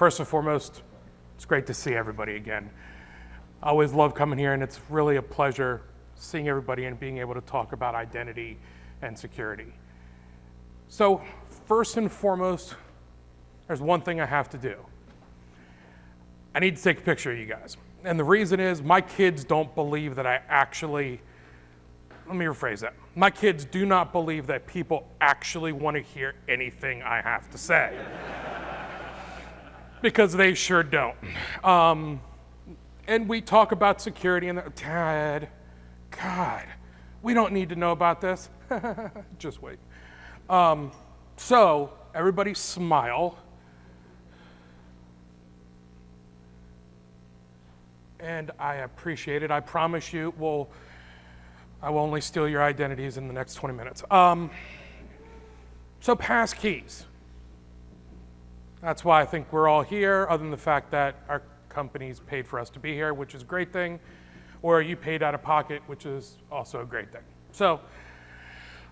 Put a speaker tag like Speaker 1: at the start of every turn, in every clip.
Speaker 1: First and foremost, it's great to see everybody again. I always love coming here, and it's really a pleasure seeing everybody and being able to talk about identity and security. So first and foremost, there's one thing I have to do. I need to take a picture of you guys. And the reason is my kids don't believe that let me rephrase that. My kids do not believe that people actually want to hear anything I have to say. Because they sure don't. And we talk about security and Dad, God, we don't need to know about this. Just wait. So everybody smile. And I appreciate it. I promise you, I will only steal your identities in the next 20 minutes. So Passkeys. That's why I think we're all here, other than the fact that our companies paid for us to be here, which is a great thing, or you paid out of pocket, which is also a great thing. So,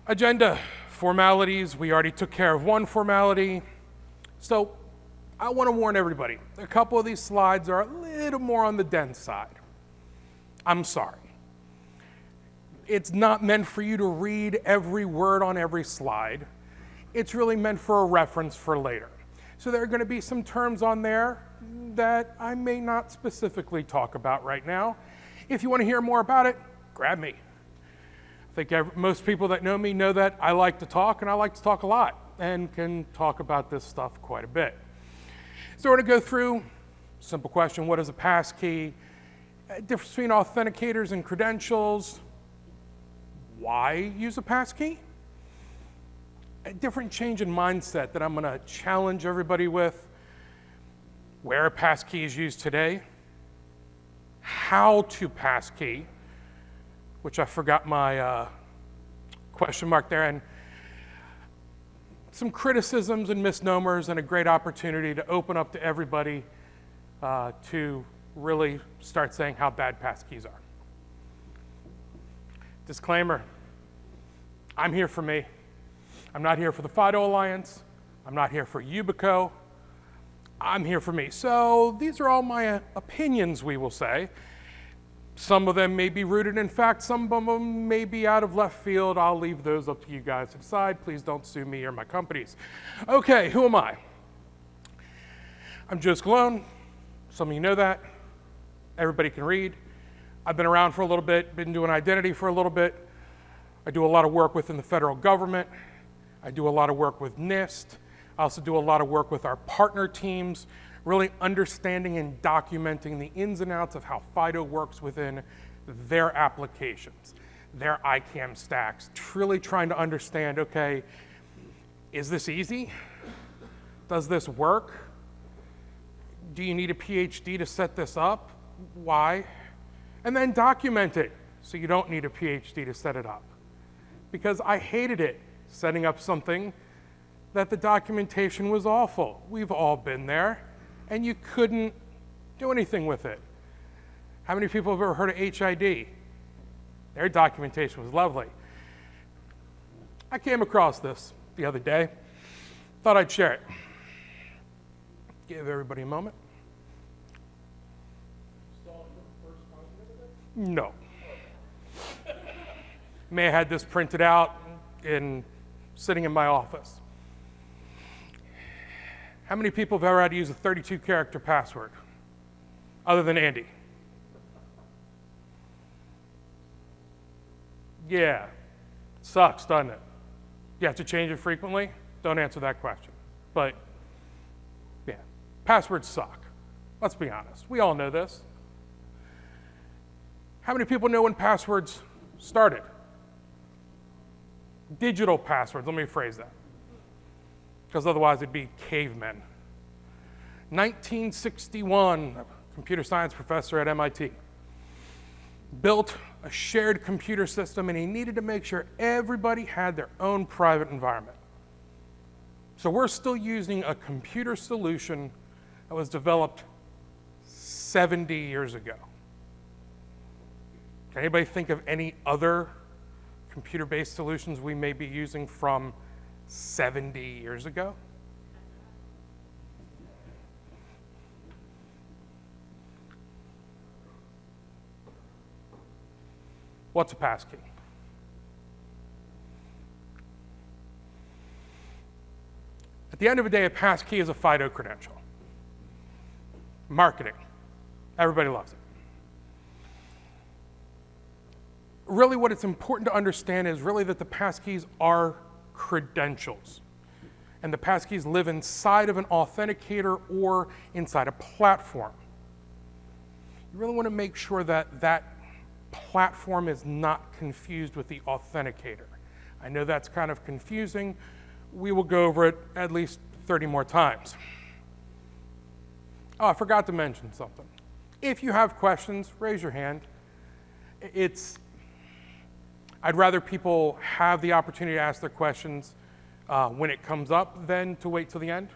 Speaker 1: agenda, formalities, we already took care of one formality. So, I want to warn everybody, a couple of these slides are a little more on the dense side. I'm sorry. It's not meant for you to read every word on every slide. It's really meant for a reference for later. So there are going to be some terms on there that I may not specifically talk about right now. If you want to hear more about it, grab me. I think most people that know me know that I like to talk, and I like to talk a lot, and can talk about this stuff quite a bit. So we're going to go through, simple question, what is a passkey? Difference between authenticators and credentials. Why use a passkey? A different change in mindset that I'm going to challenge everybody with. Where a passkey is used today. How to passkey, which I forgot my question mark there, and some criticisms and misnomers, and a great opportunity to open up to everybody to really start saying how bad passkeys are. Disclaimer, I'm here for me. I'm not here for the FIDO Alliance. I'm not here for Yubico. I'm here for me. So these are all my opinions, we will say. Some of them may be rooted in fact, some of them may be out of left field. I'll leave those up to you guys to decide. Please don't sue me or my companies. Okay, who am I? I'm Joe Scalone. Some of you know that. Everybody can read. I've been around for a little bit, been doing identity for a little bit. I do a lot of work within the federal government. I do a lot of work with NIST. I also do a lot of work with our partner teams, really understanding and documenting the ins and outs of how FIDO works within their applications, their ICAM stacks, truly trying to understand, okay, is this easy? Does this work? Do you need a PhD to set this up? Why? And then document it so you don't need a PhD to set it up. Because I hated it, setting up something that the documentation was awful. We've all been there, and you couldn't do anything with it. How many people have ever heard of HID? Their documentation was lovely. I came across this the other day. Thought I'd share it. Give everybody a moment. No. May have had this printed out and sitting in my office. How many people have ever had to use a 32-character password, other than Andy? Yeah, sucks, doesn't it? You have to change it frequently? Don't answer that question. But yeah, passwords suck. Let's be honest. We all know this. How many people know when passwords started? Digital passwords, let me rephrase that, because otherwise it'd be cavemen. 1961, a computer science professor at MIT built a shared computer system, and he needed to make sure everybody had their own private environment. So we're still using a computer solution that was developed 70 years ago. Can anybody think of any other computer-based solutions we may be using from 70 years ago? What's a passkey? At the end of the day, a passkey is a FIDO credential. Marketing. Everybody loves it. Really what it's important to understand is really that the passkeys are credentials. And the passkeys live inside of an authenticator or inside a platform. You really want to make sure that that platform is not confused with the authenticator. I know that's kind of confusing. We will go over it at least 30 more times. Oh, I forgot to mention something. If you have questions, raise your hand. I'd rather people have the opportunity to ask their questions when it comes up than to wait till the end.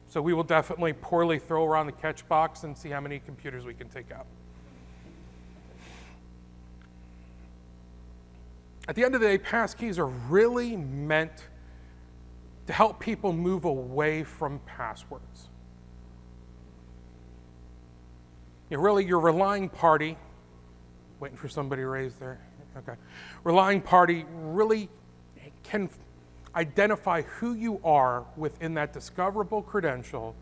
Speaker 1: So we will definitely poorly throw around the catch box and see how many computers we can take out. At the end of the day, passkeys are really meant to help people move away from passwords. Really, your relying party, waiting for somebody to raise their, okay. Relying party really can identify who you are within that discoverable credential.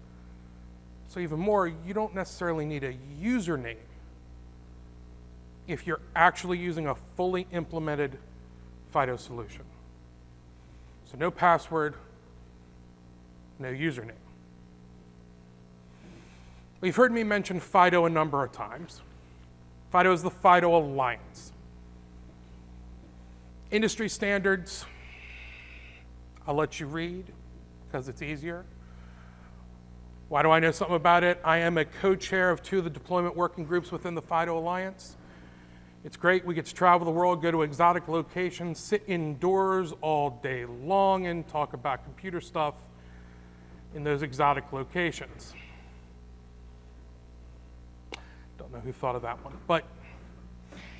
Speaker 1: So even more, you don't necessarily need a username if you're actually using a fully implemented FIDO solution. So no password, no username. You've heard me mention FIDO a number of times. FIDO is the FIDO Alliance. Industry standards, I'll let you read because it's easier. Why do I know something about it? I am a co-chair of 2 of the deployment working groups within the FIDO Alliance. It's great. We get to travel the world, go to exotic locations, sit indoors all day long and talk about computer stuff in those exotic locations. Don't know who thought of that one, but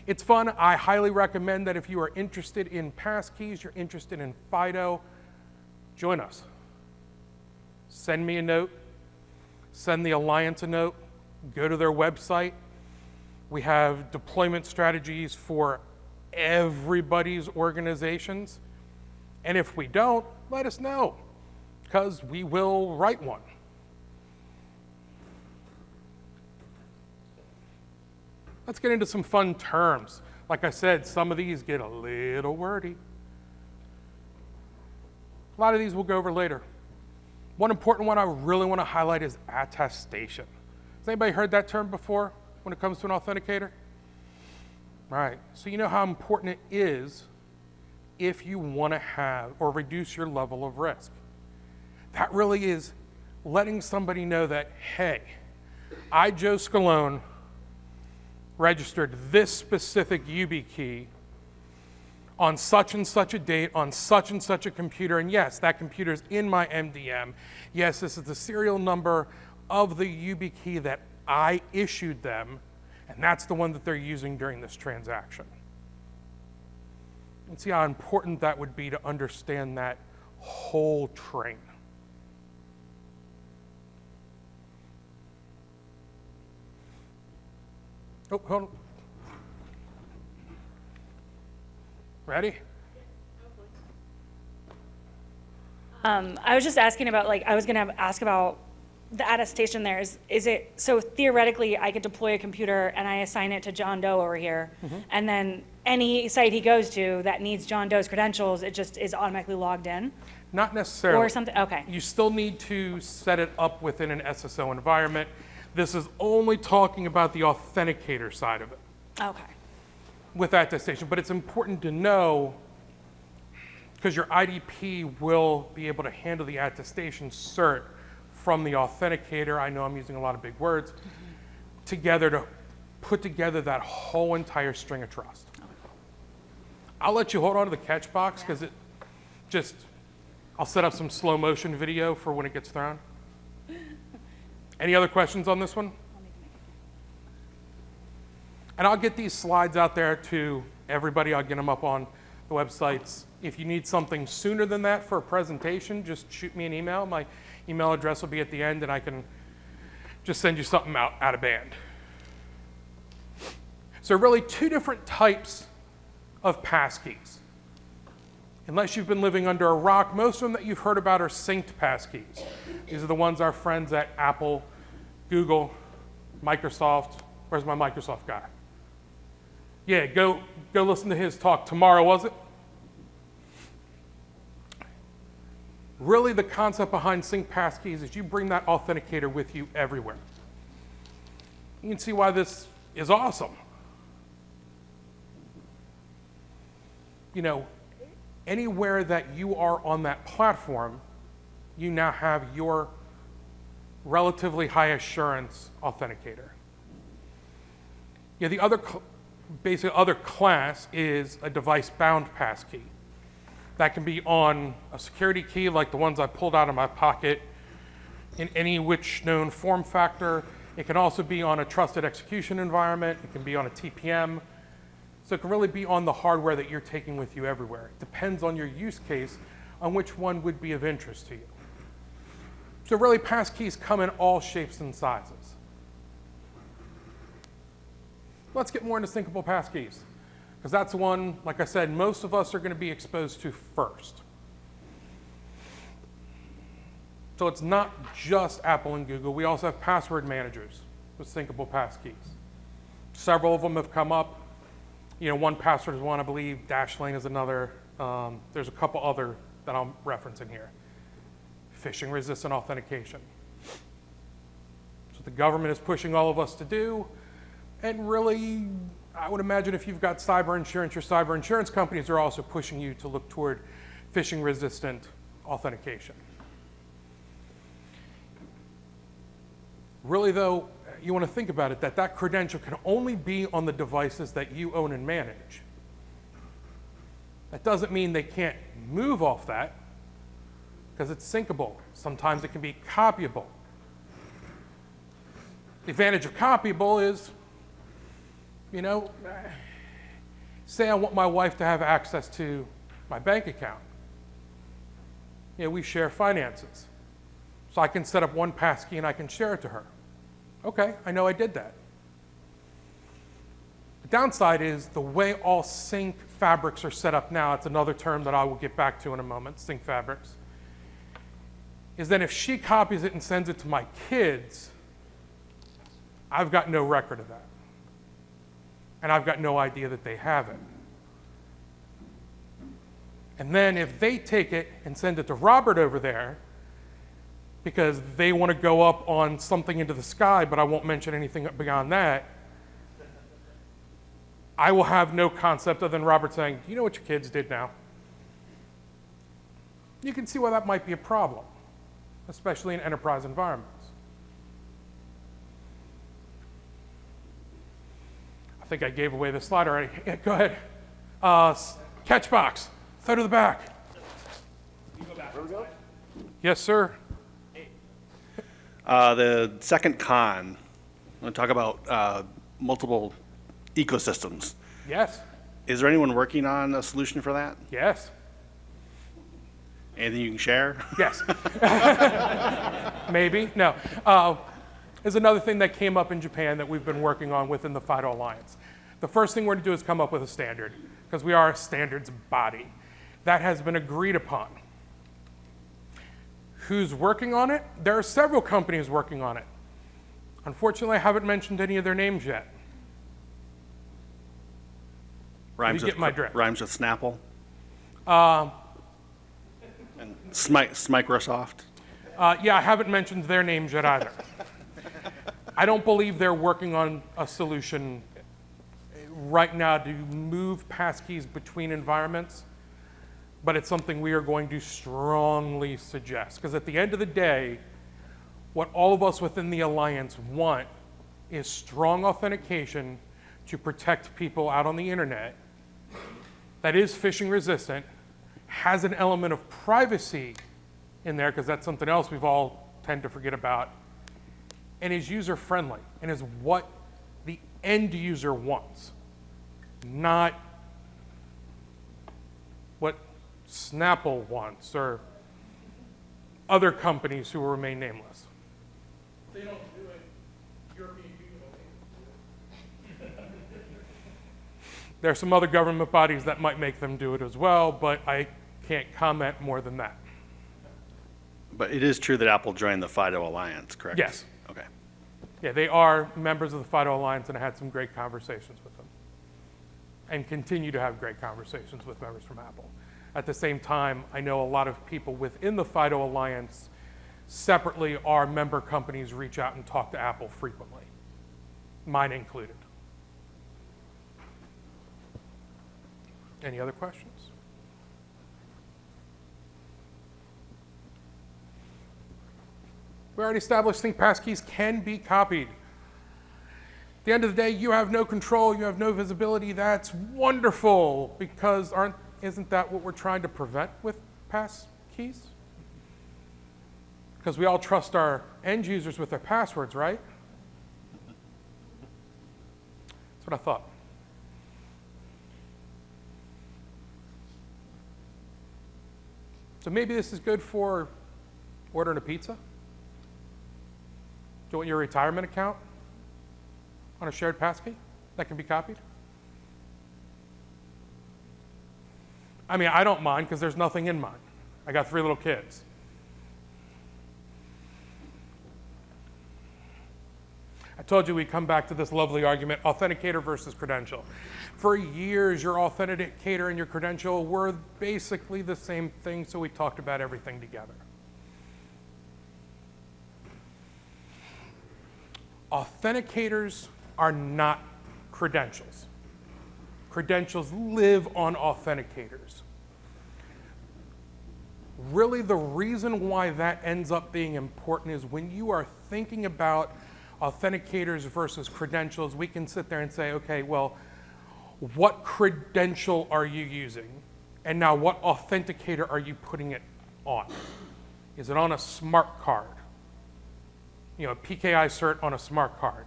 Speaker 1: it's fun. I highly recommend that if you are interested in passkeys, you're interested in FIDO, join us. Send me a note, send the Alliance a note, go to their website. We have deployment strategies for everybody's organizations. And if we don't, let us know, because we will write one. Let's get into some fun terms. Like I said, some of these get a little wordy. A lot of these we'll go over later. One important one I really want to highlight is attestation. Has anybody heard that term before when it comes to an authenticator? All right, so you know how important it is if you want to have or reduce your level of risk. That really is letting somebody know that, hey, I, Joe Scalone, registered this specific YubiKey on such and such a date, on such and such a computer, and yes, that computer is in my MDM. Yes, this is the serial number of the YubiKey that I issued them, and that's the one that they're using during this transaction. And see how important that would be to understand that whole train. Oh, hold on. Ready?
Speaker 2: I was just asking about, I was going to ask about the attestation there. Is it, so theoretically, I could deploy a computer and I assign it to John Doe over here, and then any site he goes to that needs John Doe's credentials, it just is automatically logged in?
Speaker 1: Not necessarily.
Speaker 2: Or something, okay.
Speaker 1: You still need to set it up within an SSO environment. This is only talking about the authenticator side of it.
Speaker 2: Okay.
Speaker 1: With attestation, but it's important to know because your IDP will be able to handle the attestation cert from the authenticator. I know I'm using a lot of big words together to put together that whole entire string of trust. Okay. I'll let you hold on to the catch box because it just, I'll set up some slow motion video for when it gets thrown. Any other questions on this one? And I'll get these slides out there to everybody. I'll get them up on the websites. If you need something sooner than that for a presentation, just shoot me an email. My email address will be at the end, and I can just send you something out of band. So really 2 different types of passkeys. Unless you've been living under a rock, most of them that you've heard about are synced passkeys. These are the ones our friends at Apple, Google, Microsoft. Where's my Microsoft guy? Yeah, go listen to his talk tomorrow, was it? Really, the concept behind sync passkeys is you bring that authenticator with you everywhere. You can see why this is awesome. You know, anywhere that you are on that platform, you now have your relatively high assurance authenticator. Yeah, the other basic other class is a device-bound passkey. That can be on a security key like the ones I pulled out of my pocket in any which known form factor. It can also be on a trusted execution environment. It can be on a TPM. So it can really be on the hardware that you're taking with you everywhere. It depends on your use case on which one would be of interest to you. So really, passkeys come in all shapes and sizes. Let's get more into syncable passkeys, because that's the one, like I said, most of us are going to be exposed to first. So it's not just Apple and Google. We also have password managers with syncable passkeys. Several of them have come up. You know, 1Password is one, I believe. Dashlane is another. There's a couple other that I'm referencing here. Phishing-resistant authentication. So the government is pushing all of us to do. And really, I would imagine if you've got cyber insurance, your cyber insurance companies are also pushing you to look toward phishing-resistant authentication. Really, though, you want to think about it, that credential can only be on the devices that you own and manage. That doesn't mean they can't move off that, because it's syncable. Sometimes it can be copyable. The advantage of copyable is, you know, say I want my wife to have access to my bank account. You know, we share finances. So I can set up one passkey and I can share it to her. Okay, I know I did that. The downside is the way all sync fabrics are set up now, it's another term that I will get back to in a moment, sync fabrics, is that if she copies it and sends it to my kids, I've got no record of that. And I've got no idea that they have it. And then if they take it and send it to Robert over there, because they want to go up on something into the sky, but I won't mention anything beyond that, I will have no concept other than Robert saying, do you know what your kids did now? You can see why that might be a problem, especially in enterprise environments. I think I gave away the slide already. Yeah, go ahead. Catch box. Throw to the back.
Speaker 3: You go back. Where we go?
Speaker 1: Yes, sir.
Speaker 3: The second con, I'm going to talk about multiple ecosystems.
Speaker 1: Yes.
Speaker 3: Is there anyone working on a solution for that?
Speaker 1: Yes.
Speaker 3: Anything you can share?
Speaker 1: Yes. Maybe. No. There's another thing that came up in Japan that we've been working on within the FIDO Alliance. The first thing we're going to do is come up with a standard, because we are a standards body. That has been agreed upon. Who's working on it? There are several companies working on it. Unfortunately, I haven't mentioned any of their names yet.
Speaker 3: Rhymes
Speaker 1: You get my drift.
Speaker 3: Rhymes with Snapple?
Speaker 1: Uh,
Speaker 3: And Microsoft?
Speaker 1: Yeah, I haven't mentioned their names yet either. I don't believe they're working on a solution right now to move passkeys between environments, but it's something we are going to strongly suggest. Because at the end of the day, what all of us within the Alliance want is strong authentication to protect people out on the internet that is phishing resistant, has an element of privacy in there, because that's something else we've all tend to forget about, and is user-friendly, and is what the end user wants, not what Snapple wants or other companies who will remain nameless. They don't do it. European people don't do it. There are some other government bodies that might make them do it as well, but I can't comment more than that.
Speaker 3: But it is true that Apple joined the FIDO Alliance, correct?
Speaker 1: Yes.
Speaker 3: Okay.
Speaker 1: Yeah, they are members of the FIDO Alliance, and I had some great conversations with them. And continue to have great conversations with members from Apple. At the same time, I know a lot of people within the FIDO Alliance separately, our member companies reach out and talk to Apple frequently, mine included. Any other questions? We already established think passkeys can be copied. At the end of the day, you have no control, you have no visibility. That's wonderful, because isn't that what we're trying to prevent with passkeys? Because we all trust our end users with their passwords, right? That's what I thought. So maybe this is good for ordering a pizza. Do you want your retirement account on a shared passkey that can be copied? I mean, I don't mind because there's nothing in mine. I got 3 little kids. I told you we'd come back to this lovely argument, authenticator versus credential. For years, your authenticator and your credential were basically the same thing, so we talked about everything together. Authenticators are not credentials. Credentials live on authenticators. Really, the reason why that ends up being important is when you are thinking about authenticators versus credentials, we can sit there and say, okay, well, what credential are you using? And now what authenticator are you putting it on? Is it on a smart card? You know, a PKI cert on a smart card?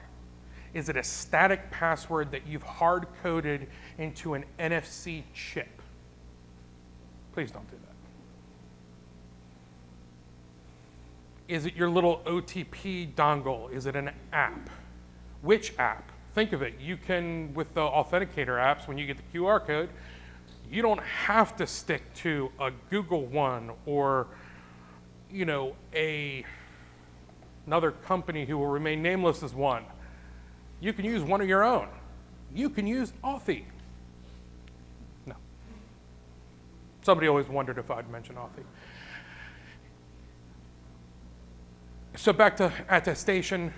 Speaker 1: Is it a static password that you've hard-coded into an NFC chip? Please don't do that. Is it your little OTP dongle? Is it an app? Which app? Think of it. You can, with the authenticator apps, when you get the QR code, you don't have to stick to a Google one or, you know, another company who will remain nameless as one. You can use one of your own. You can use Authy. No. Somebody always wondered if I'd mention Authy. So back to attestation,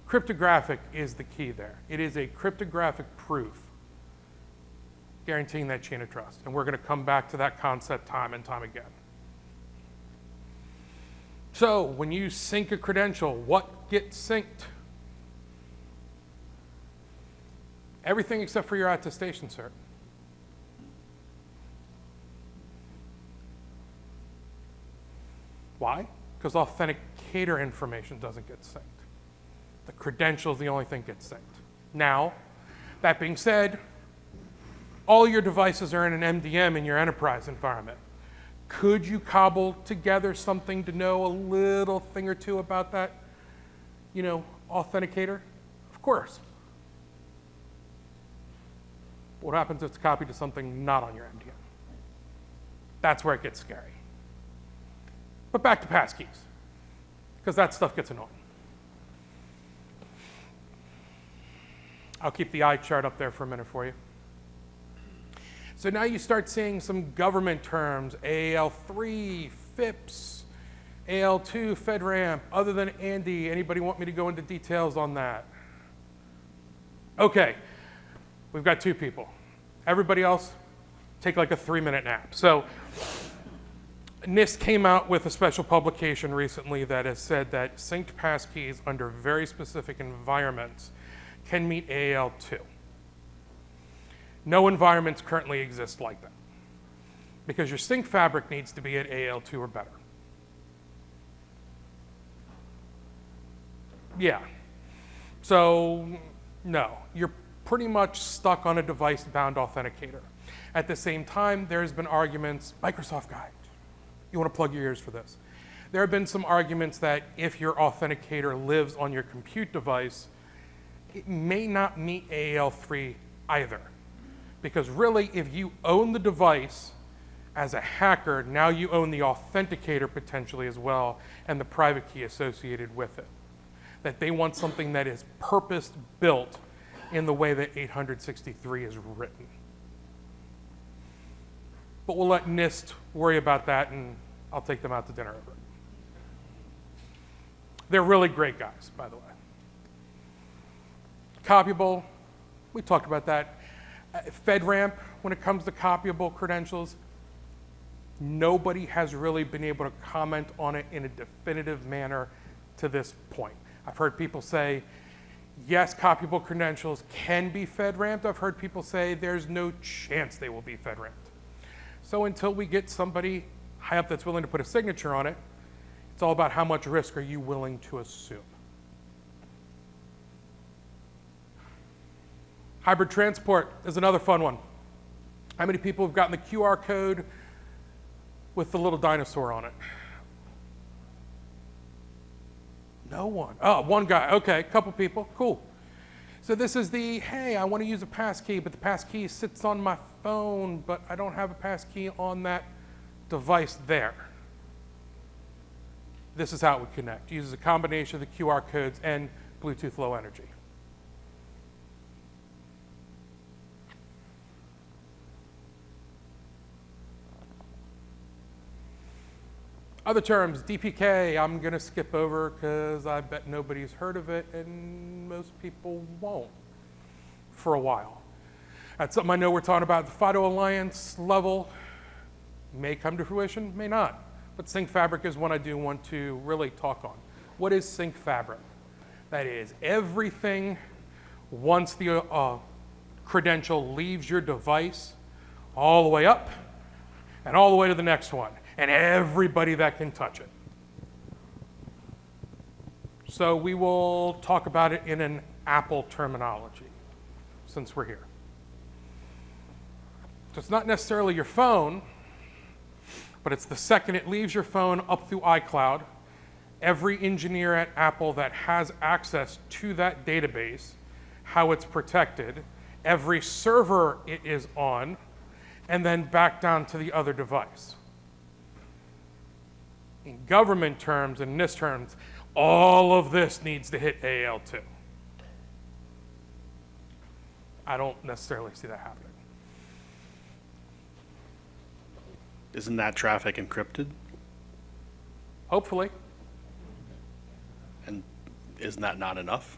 Speaker 1: cryptographic is the key there. It is a cryptographic proof guaranteeing that chain of trust. And we're going to come back to that concept time and time again. So when you sync a credential, what gets synced? Everything except for your attestation cert. Why? Because authenticator information doesn't get synced. The credential is the only thing that gets synced. Now, that being said, all your devices are in an MDM in your enterprise environment. Could you cobble together something to know a little thing or two about that, you know, authenticator? Of course. What happens if it's copied to something not on your MDM? That's where it gets scary. But back to passkeys, because that stuff gets annoying. I'll keep the eye chart up there for a minute for you. So now you start seeing some government terms, AL3, FIPS, AL2, FedRAMP. Other than Andy, anybody want me to go into details on that? Okay, we've got 2 people. Everybody else, take like a 3-minute nap. So NIST came out with a special publication recently that has said that synced passkeys under very specific environments can meet AL2. No environments currently exist like that because your sync fabric needs to be at AL2 or better. Yeah. So, no, you're pretty much stuck on a device-bound authenticator. At the same time, there's been arguments, Microsoft guide, you want to plug your ears for this. There have been some arguments that if your authenticator lives on your compute device, it may not meet AL3 either. Because really, if you own the device as a hacker, now you own the authenticator potentially as well, and the private key associated with it. That they want something that is purpose-built in the way that 863 is written. But we'll let NIST worry about that, and I'll take them out to dinner over it. They're really great guys, by the way. Copyable, we talked about that. FedRAMP, when it comes to copyable credentials, nobody has really been able to comment on it in a definitive manner to this point. I've heard people say, yes, copyable credentials can be FedRAMPed. I've heard people say there's no chance they will be FedRAMPed. So until we get somebody high up that's willing to put a signature on it, it's all about how much risk are you willing to assume. Hybrid transport is another fun one. How many people have gotten the QR code with the little dinosaur on it? No one. Oh, one guy. Okay, a couple people. Cool. So this is the, hey, I want to use a passkey, but the passkey sits on my phone, but I don't have a passkey on that device there. This is how it would connect. It uses a combination of the QR codes and Bluetooth Low Energy. Other terms, DPK, I'm going to skip over because I bet nobody's heard of it and most people won't for a while. That's something I know we're talking about at the FIDO Alliance level. May come to fruition, may not. But Sync Fabric is one I do want to really talk on. What is Sync Fabric? That is everything once the credential leaves your device all the way up and all the way to the next one, and everybody that can touch it. So we will talk about it in an Apple terminology, since we're here. So it's not necessarily your phone, but it's the second it leaves your phone up through iCloud, every engineer at Apple that has access to that database, how it's protected, every server it is on, and then back down to the other device. In government terms and NIST terms, all of this needs to hit AL2. I don't necessarily see that happening.
Speaker 3: Isn't that traffic encrypted?
Speaker 1: Hopefully.
Speaker 3: And isn't that not enough?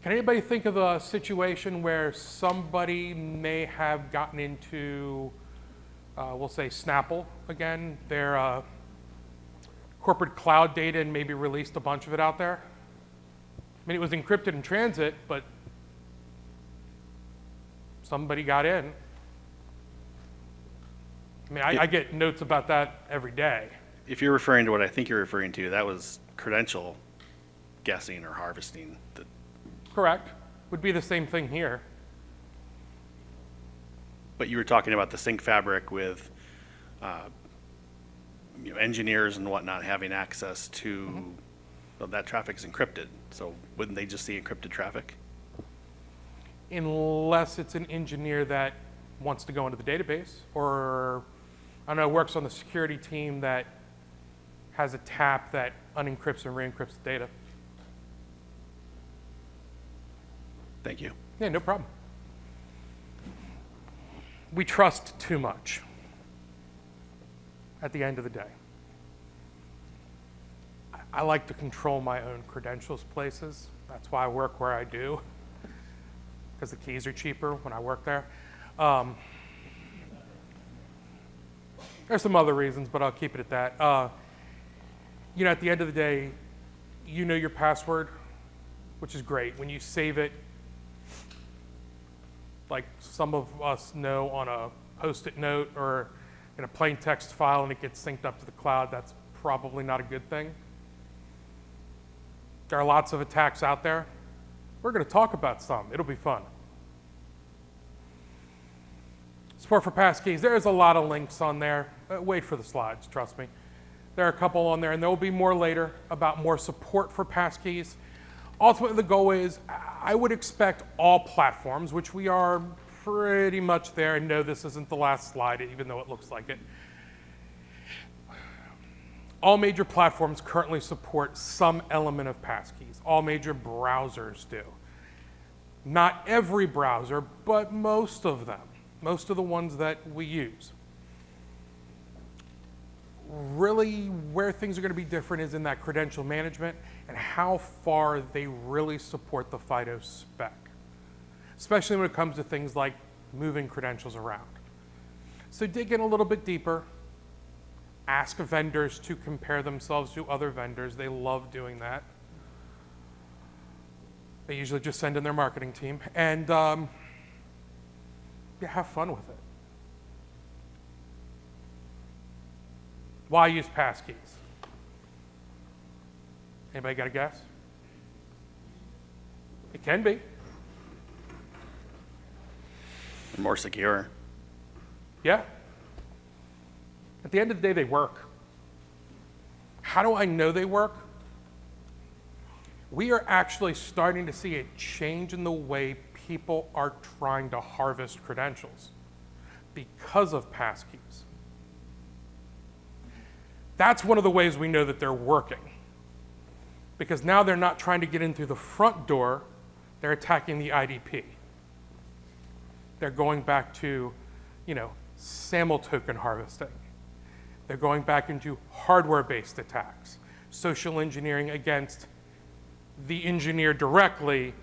Speaker 1: Can anybody think of a situation where somebody may have gotten into, we'll say Snapple again, their corporate cloud data and maybe released a bunch of it out there? I mean, it was encrypted in transit, but somebody got in. I mean, I get notes about that every day.
Speaker 3: If you're referring to what I think you're referring to, that was credential guessing or harvesting.
Speaker 1: Correct. Would be the same thing here.
Speaker 3: But you were talking about the Sync Fabric with engineers and whatnot having access to, well, that traffic is encrypted. So wouldn't they just see encrypted traffic?
Speaker 1: Unless it's an engineer that wants to go into the database, or I don't know, works on the security team that has a tap that unencrypts and re-encrypts the data.
Speaker 3: Thank you.
Speaker 1: Yeah, no problem. We trust too much at the end of the day. I like to control my own credentials places. That's why I work where I do, because the keys are cheaper when I work there. There's some other reasons, but I'll keep it at that. At the end of the day, you know your password, which is great. When you save it, like some of us know, on a Post-it note or in a plain text file, and it gets synced up to the cloud, that's probably not a good thing. There are lots of attacks out there. We're going to talk about some. It'll be fun. Support for Passkeys. There's a lot of links on there. Wait for the slides, trust me. There are a couple on there, and there will be more later about more support for Passkeys. ultimately the goal is, I would expect all platforms, which we are pretty much there. I know this isn't the last slide, even though it looks like it. All major platforms currently support some element of Passkeys. All major browsers do. Not every browser, but most of them. Most of the ones that we use. Really, where things are going to be different is in that credential management and how far they really support the FIDO spec, especially when it comes to things like moving credentials around. So dig in a little bit deeper. Ask vendors to compare themselves to other vendors. They love doing that. They usually just send in their marketing team. And yeah, have fun with it. Why use Passkeys? Anybody got a guess? It can be.
Speaker 3: More secure.
Speaker 1: Yeah. At the end of the day, they work. How do I know they work? We are actually starting to see a change in the way people are trying to harvest credentials because of Passkeys. That's one of the ways we know that they're working. Because now they're not trying to get in through the front door, they're attacking the IDP. They're going back to, SAML token harvesting. They're going back into hardware-based attacks, social engineering against the engineer directly,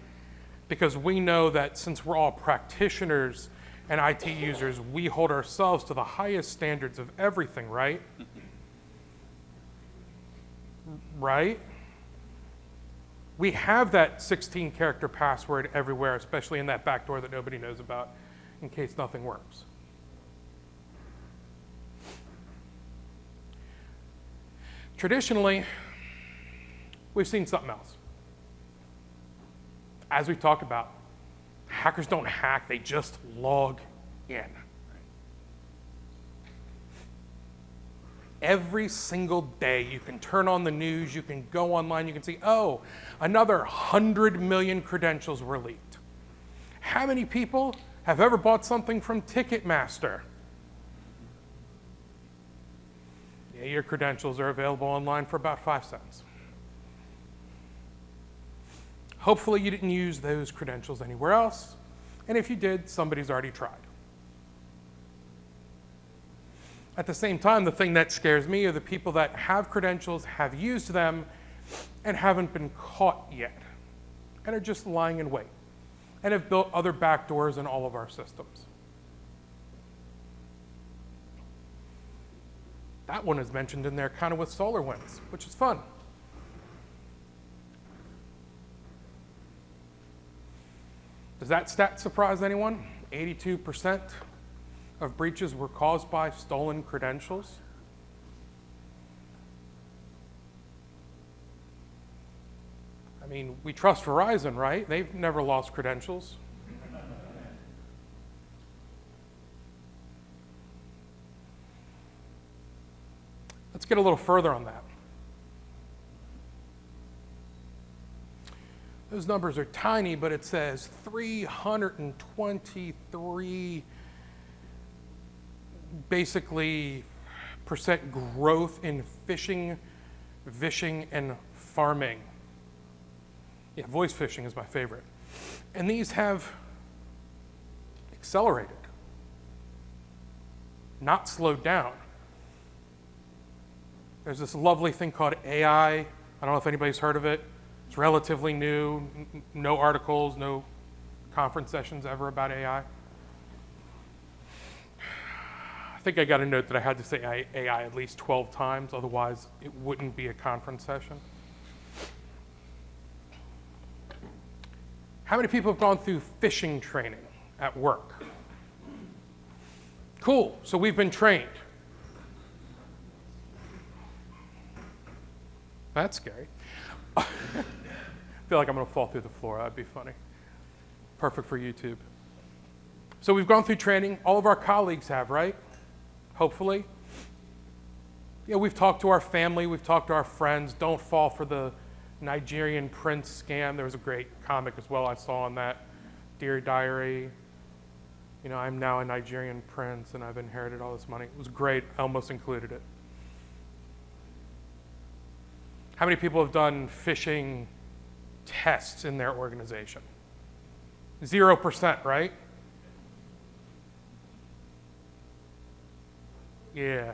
Speaker 1: because we know that since we're all practitioners and IT users, we hold ourselves to the highest standards of everything, right? Right? We have that 16-character password everywhere, especially in that back door that nobody knows about, in case nothing works. Traditionally, we've seen something else. As we talked about, hackers don't hack, they just log in. Every single day, you can turn on the news, you can go online, you can see, oh, another 100 million credentials were leaked. How many people have ever bought something from Ticketmaster? Yeah, your credentials are available online for about 5 cents. Hopefully you didn't use those credentials anywhere else, and if you did, somebody's already tried. At the same time, the thing that scares me are the people that have credentials, have used them, and haven't been caught yet, and are just lying in wait, and have built other backdoors in all of our systems. That one is mentioned in there kind of with SolarWinds, which is fun. Does that stat surprise anyone? 82% of breaches were caused by stolen credentials. I mean, we trust Verizon, right? They've never lost credentials. Let's get a little further on that. Those numbers are tiny, but it says 323 basically percent growth in phishing, vishing, and farming. Yeah, voice phishing is my favorite. And these have accelerated, not slowed down. There's this lovely thing called AI. I don't know if anybody's heard of it. It's relatively new, no articles, no conference sessions ever about AI. I think I got a note that I had to say AI at least 12 times, otherwise it wouldn't be a conference session. How many people have gone through phishing training at work? Cool, so we've been trained. That's scary. I feel like I'm going to fall through the floor. That'd be funny. Perfect for YouTube. So we've gone through training. All of our colleagues have, right? Hopefully. Yeah, we've talked to our family. We've talked to our friends. Don't fall for the Nigerian prince scam. There was a great comic as well I saw on that. Dear Diary, you know, I'm now a Nigerian prince and I've inherited all this money. It was great. I almost included it. How many people have done phishing tests in their organization? 0%, right? Yeah.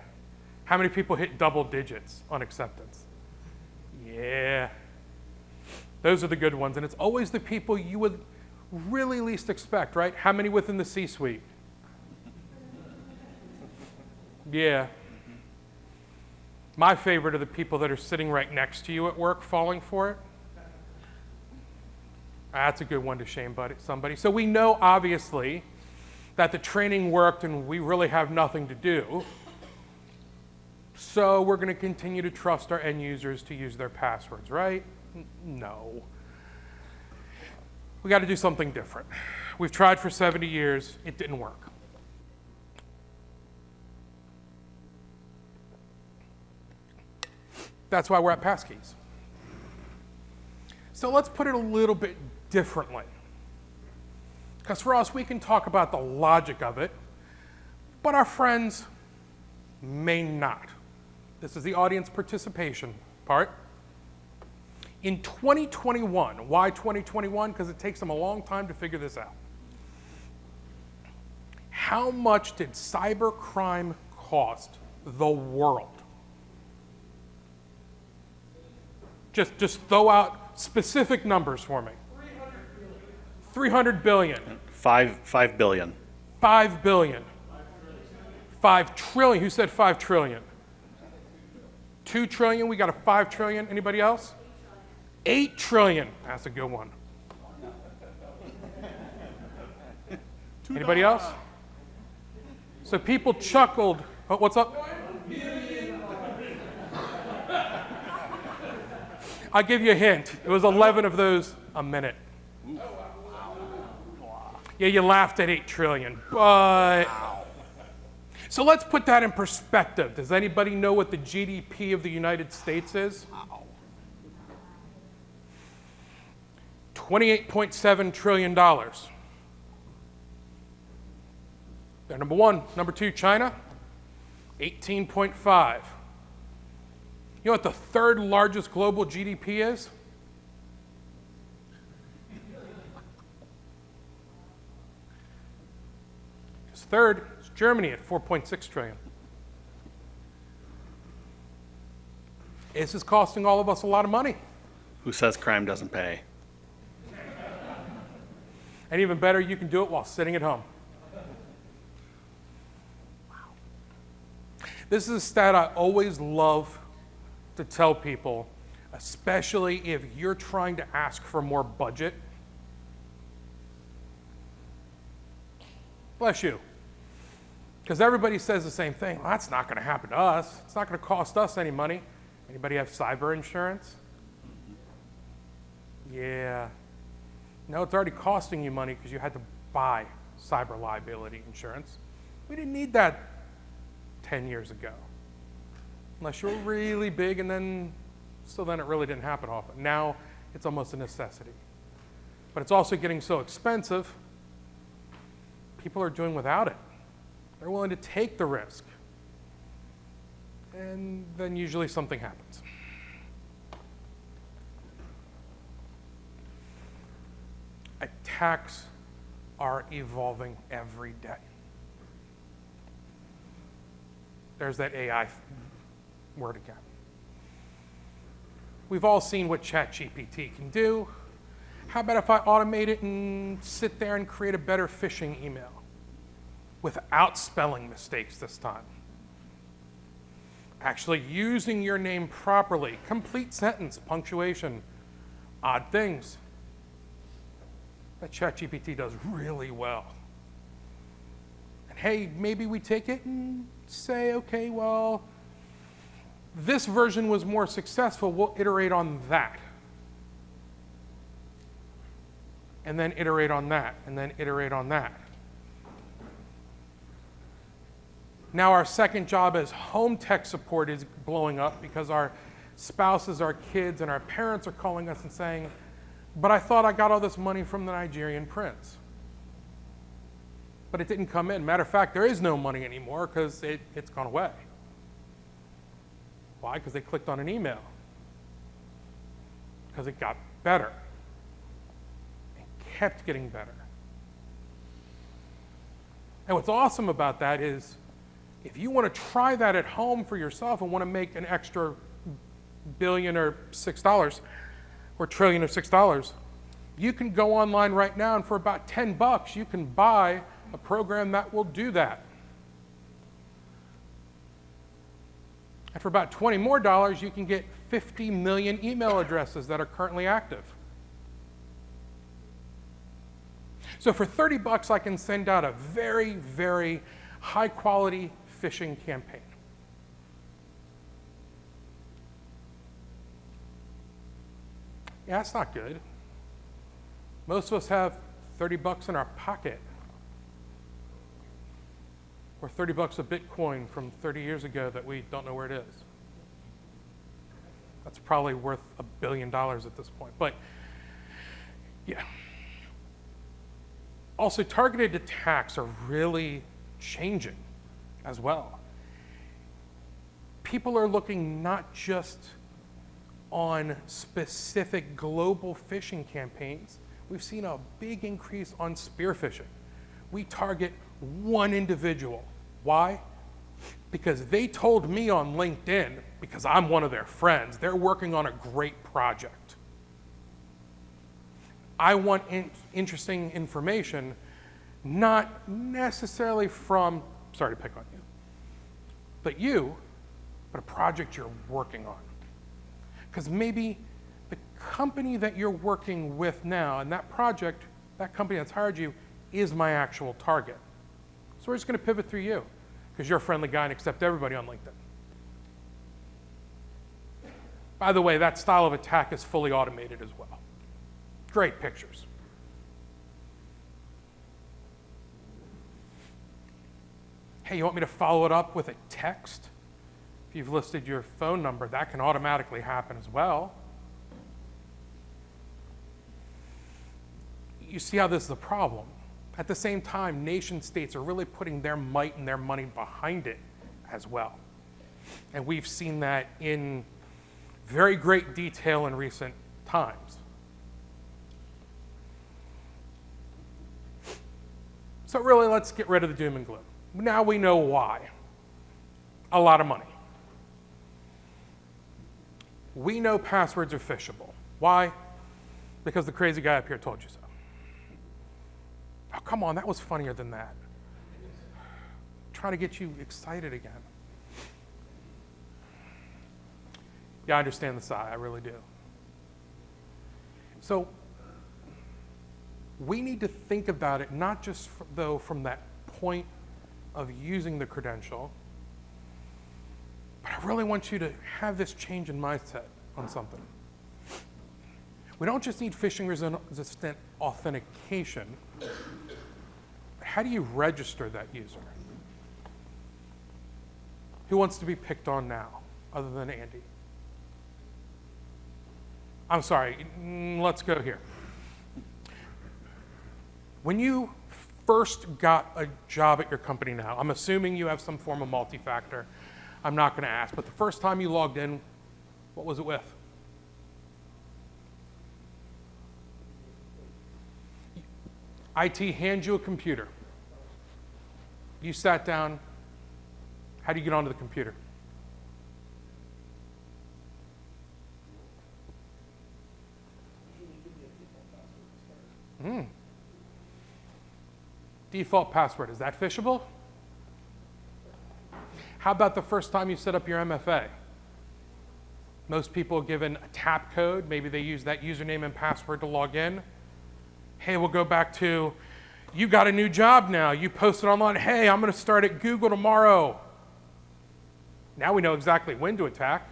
Speaker 1: How many people hit double digits on acceptance? Yeah. Those are the good ones, and it's always the people you would really least expect, right? How many within the C-suite? Yeah. My favorite are the people that are sitting right next to you at work falling for it. That's a good one to shame somebody. So we know, obviously, that the training worked and we really have nothing to do. So we're going to continue to trust our end users to use their passwords, right? No. We got to do something different. We've tried for 70 years. It didn't work. That's why we're at Passkeys. So let's put it a little bit differently. Because for us, we can talk about the logic of it, but our friends may not. This is the audience participation part. In 2021, why 2021? Because it takes them a long time to figure this out. How much did cybercrime cost the world? Just throw out specific numbers for me. 300 billion.
Speaker 3: 5 billion.
Speaker 1: 5 billion. 5 trillion. Who said 5 trillion? 2 trillion. We got a 5 trillion. Anybody else? 8 trillion. That's a good one. Anybody else? So people chuckled. Oh, what's up? I'll give you a hint. It was 11 of those a minute. Yeah, you laughed at 8 trillion, but... So let's put that in perspective. Does anybody know what the GDP of the United States is? $28.7 trillion. They're number one. Number two, China, 18.5. You know what the third largest global GDP is? It's third. It's Germany at 4.6 trillion. This is costing all of us a lot of money.
Speaker 3: Who says crime doesn't pay?
Speaker 1: And even better, you can do it while sitting at home. Wow. This is a stat I always love to tell people, especially if you're trying to ask for more budget. Bless you. Because everybody says the same thing. Well, that's not going to happen to us. It's not going to cost us any money. Anybody have cyber insurance? Yeah. No, it's already costing you money because you had to buy cyber liability insurance. We didn't need that 10 years ago. Unless you were really big, and then it really didn't happen often. Now, it's almost a necessity. But it's also getting so expensive, people are doing without it. They're willing to take the risk. And then usually something happens. Attacks are evolving every day. There's that AI word again. We've all seen what ChatGPT can do. How about if I automate it and sit there and create a better phishing email without spelling mistakes this time? Actually using your name properly, complete sentence, punctuation, odd things. That ChatGPT does really well. And hey, maybe we take it and say, okay, well, this version was more successful, we'll iterate on that. And then iterate on that, and then iterate on that. Now our second job as home tech support is blowing up because our spouses, our kids, and our parents are calling us and saying, but I thought I got all this money from the Nigerian prince. But it didn't come in. Matter of fact, there is no money anymore because it's gone away. Why? Because they clicked on an email. Because it got better. It kept getting better. And what's awesome about that is if you want to try that at home for yourself and want to make an extra billion or $6 or trillion or $6, you can go online right now and for about $10 you can buy a program that will do that. And for about $20 more, you can get 50 million email addresses that are currently active. So for $30, I can send out a very, very high quality phishing campaign. Yeah, that's not good. Most of us have $30 in our pocket. Or $30 of Bitcoin from 30 years ago that we don't know where it is. That's probably worth $1 billion at this point. But yeah. Also, targeted attacks are really changing as well. People are looking not just on specific global phishing campaigns. We've seen a big increase on spear phishing. We target one individual. Why? Because they told me on LinkedIn, because I'm one of their friends, they're working on a great project. I want interesting information, not necessarily from, sorry to pick on you, but a project you're working on. Because maybe the company that you're working with now and that project, that company that's hired you, is my actual target. So we're just going to pivot through you because you're a friendly guy and accept everybody on LinkedIn. By the way, that style of attack is fully automated as well. Great pictures. Hey, you want me to follow it up with a text? If you've listed your phone number, that can automatically happen as well. You see how this is a problem. At the same time, nation states are really putting their might and their money behind it as well. And we've seen that in very great detail in recent times. So really, let's get rid of the doom and gloom. Now we know why. A lot of money. We know passwords are phishable. Why? Because the crazy guy up here told you so. Oh, come on, that was funnier than that. Trying to get you excited again. Yeah, I understand the sigh, I really do. So, we need to think about it not just though from that point of using the credential, but I really want you to have this change in mindset on something. We don't just need phishing resistant authentication, but how do you register that user? Who wants to be picked on now, other than Andy? I'm sorry, let's go here. When you first got a job at your company now, I'm assuming you have some form of multi-factor. I'm not going to ask, but the first time you logged in, what was it with? IT hands you a computer. You sat down. How do you get onto the computer? Default password, is that phishable? How about the first time you set up your MFA? Most people are given a tap code. Maybe they use that username and password to log in. Hey, we'll go back to, you got a new job now. You posted online, hey, I'm going to start at Google tomorrow. Now we know exactly when to attack.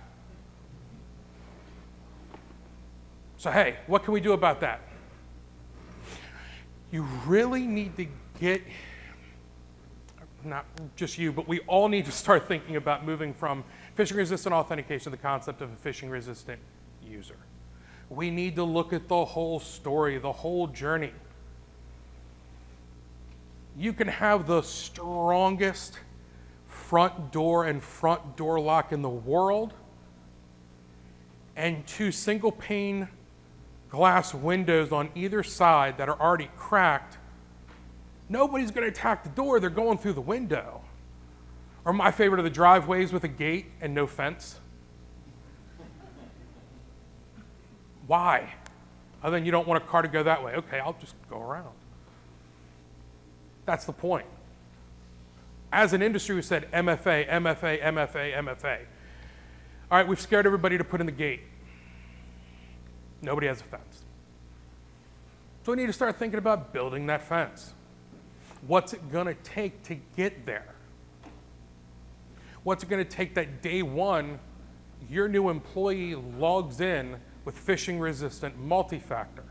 Speaker 1: So hey, what can we do about that? You really need to get, not just you, but we all need to start thinking about moving from phishing-resistant authentication to the concept of a phishing-resistant user. We need to look at the whole story, the whole journey. You can have the strongest front door and front door lock in the world, and 2 single pane glass windows on either side that are already cracked. Nobody's going to attack the door, they're going through the window. Or my favorite are the driveways with a gate and no fence. Why? Other than you don't want a car to go that way. Okay, I'll just go around. That's the point. As an industry, we said MFA, MFA, MFA, MFA. All right, we've scared everybody to put in the gate. Nobody has a fence. So we need to start thinking about building that fence. What's it going to take to get there? What's it going to take that day one, your new employee logs in with phishing-resistant multi-factor?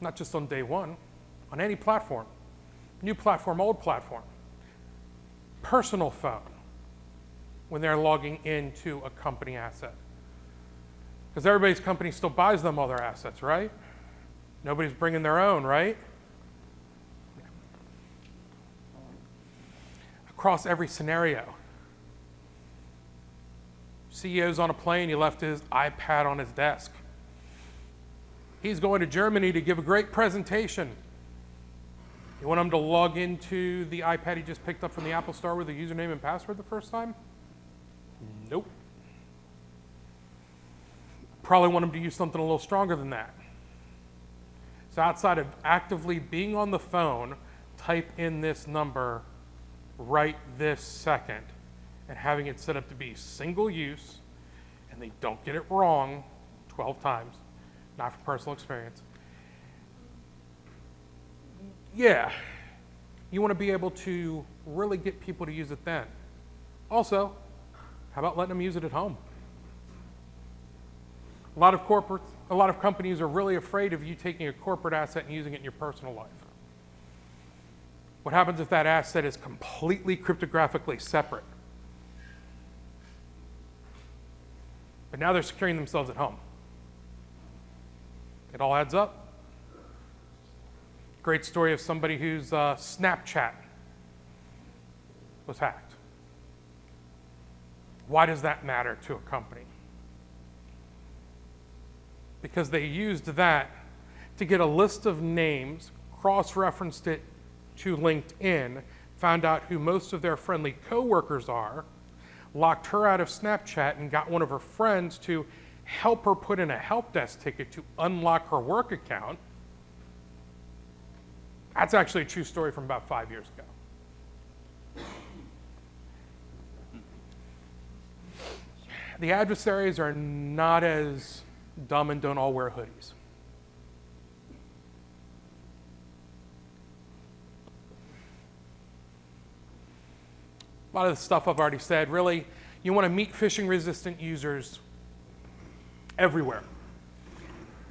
Speaker 1: Not just on day one, on any platform. New platform, old platform. Personal phone, when they're logging into a company asset. Because everybody's company still buys them all their assets, right? Nobody's bringing their own, right? Across every scenario. CEO's on a plane, he left his iPad on his desk. He's going to Germany to give a great presentation. You want him to log into the iPad he just picked up from the Apple Store with a username and password the first time? Nope. Probably want him to use something a little stronger than that. So outside of actively being on the phone, type in this number right this second, and having it set up to be single use, and they don't get it wrong 12 times, not from personal experience. Yeah, you want to be able to really get people to use it then. Also, how about letting them use it at home? A lot of companies are really afraid of you taking a corporate asset and using it in your personal life. What happens if that asset is completely cryptographically separate? But now they're securing themselves at home. It all adds up. Great story of somebody whose Snapchat was hacked. Why does that matter to a company? Because they used that to get a list of names, cross-referenced it to LinkedIn, found out who most of their friendly coworkers are, locked her out of Snapchat, and got one of her friends to help her put in a help desk ticket to unlock her work account. That's actually a true story from about 5 years ago. The adversaries are not as dumb and don't all wear hoodies. A lot of the stuff I've already said, really, you want to meet phishing-resistant users everywhere,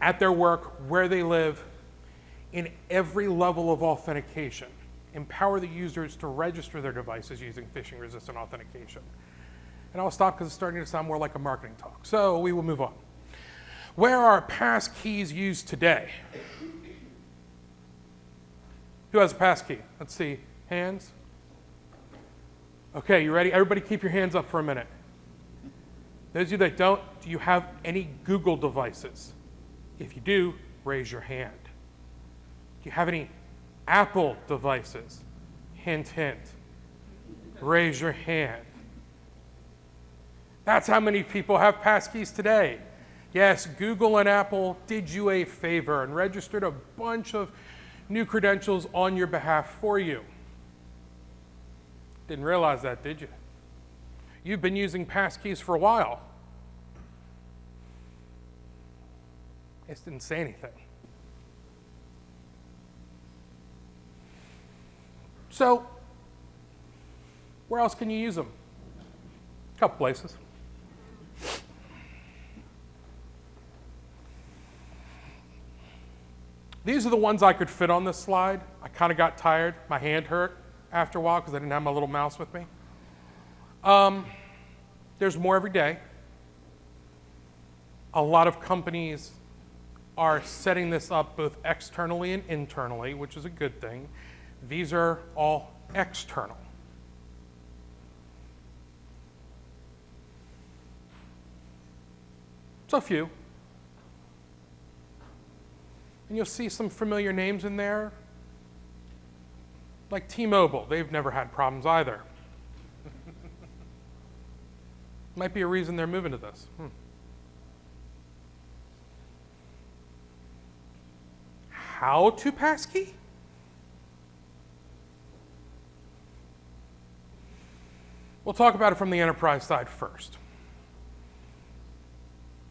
Speaker 1: at their work, where they live, in every level of authentication. Empower the users to register their devices using phishing-resistant authentication. And I'll stop because it's starting to sound more like a marketing talk. So we will move on. Where are passkeys used today? Who has a passkey? Let's see. Hands? Okay, you ready? Everybody keep your hands up for a minute. Those of you that don't, do you have any Google devices? If you do, raise your hand. Do you have any Apple devices? Hint, hint. Raise your hand. That's how many people have passkeys today. Yes, Google and Apple did you a favor and registered a bunch of new credentials on your behalf for you. Didn't realize that, did you? You've been using passkeys for a while. It didn't say anything. So, where else can you use them? A couple places. These are the ones I could fit on this slide. I kind of got tired. My hand hurt after a while because I didn't have my little mouse with me. There's more every day. A lot of companies are setting this up both externally and internally, which is a good thing. These are all external. So few. And you'll see some familiar names in there, like T-Mobile. They've never had problems either. Might be a reason they're moving to this. How to passkey? We'll talk about it from the enterprise side first.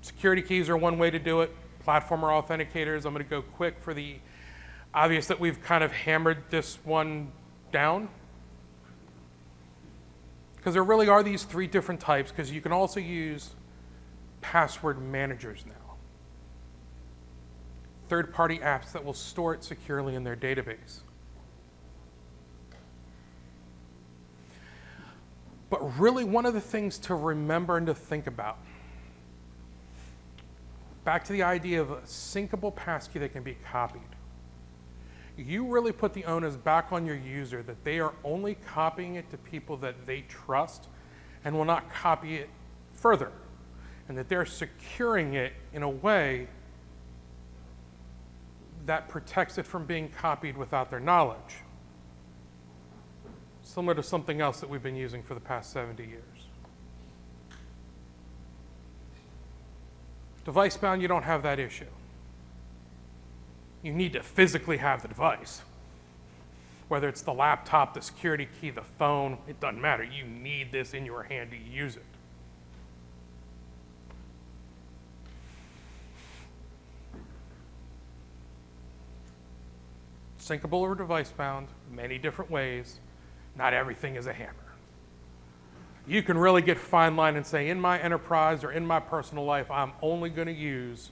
Speaker 1: Security keys are one way to do it. Platformer authenticators, I'm going to go quick for the obvious that we've kind of hammered this one down. Because there really are these three different types, because you can also use password managers now. Third-party apps that will store it securely in their database. But really, one of the things to remember and to think about, back to the idea of a syncable passkey that can be copied. You really put the onus back on your user that they are only copying it to people that they trust and will not copy it further, and that they're securing it in a way that protects it from being copied without their knowledge. Similar to something else that we've been using for the past 70 years. Device bound, you don't have that issue. You need to physically have the device. Whether it's the laptop, the security key, the phone, it doesn't matter. You need this in your hand to use it. Syncable or device bound, many different ways. Not everything is a hammer. You can really get fine line and say, in my enterprise or in my personal life, I'm only going to use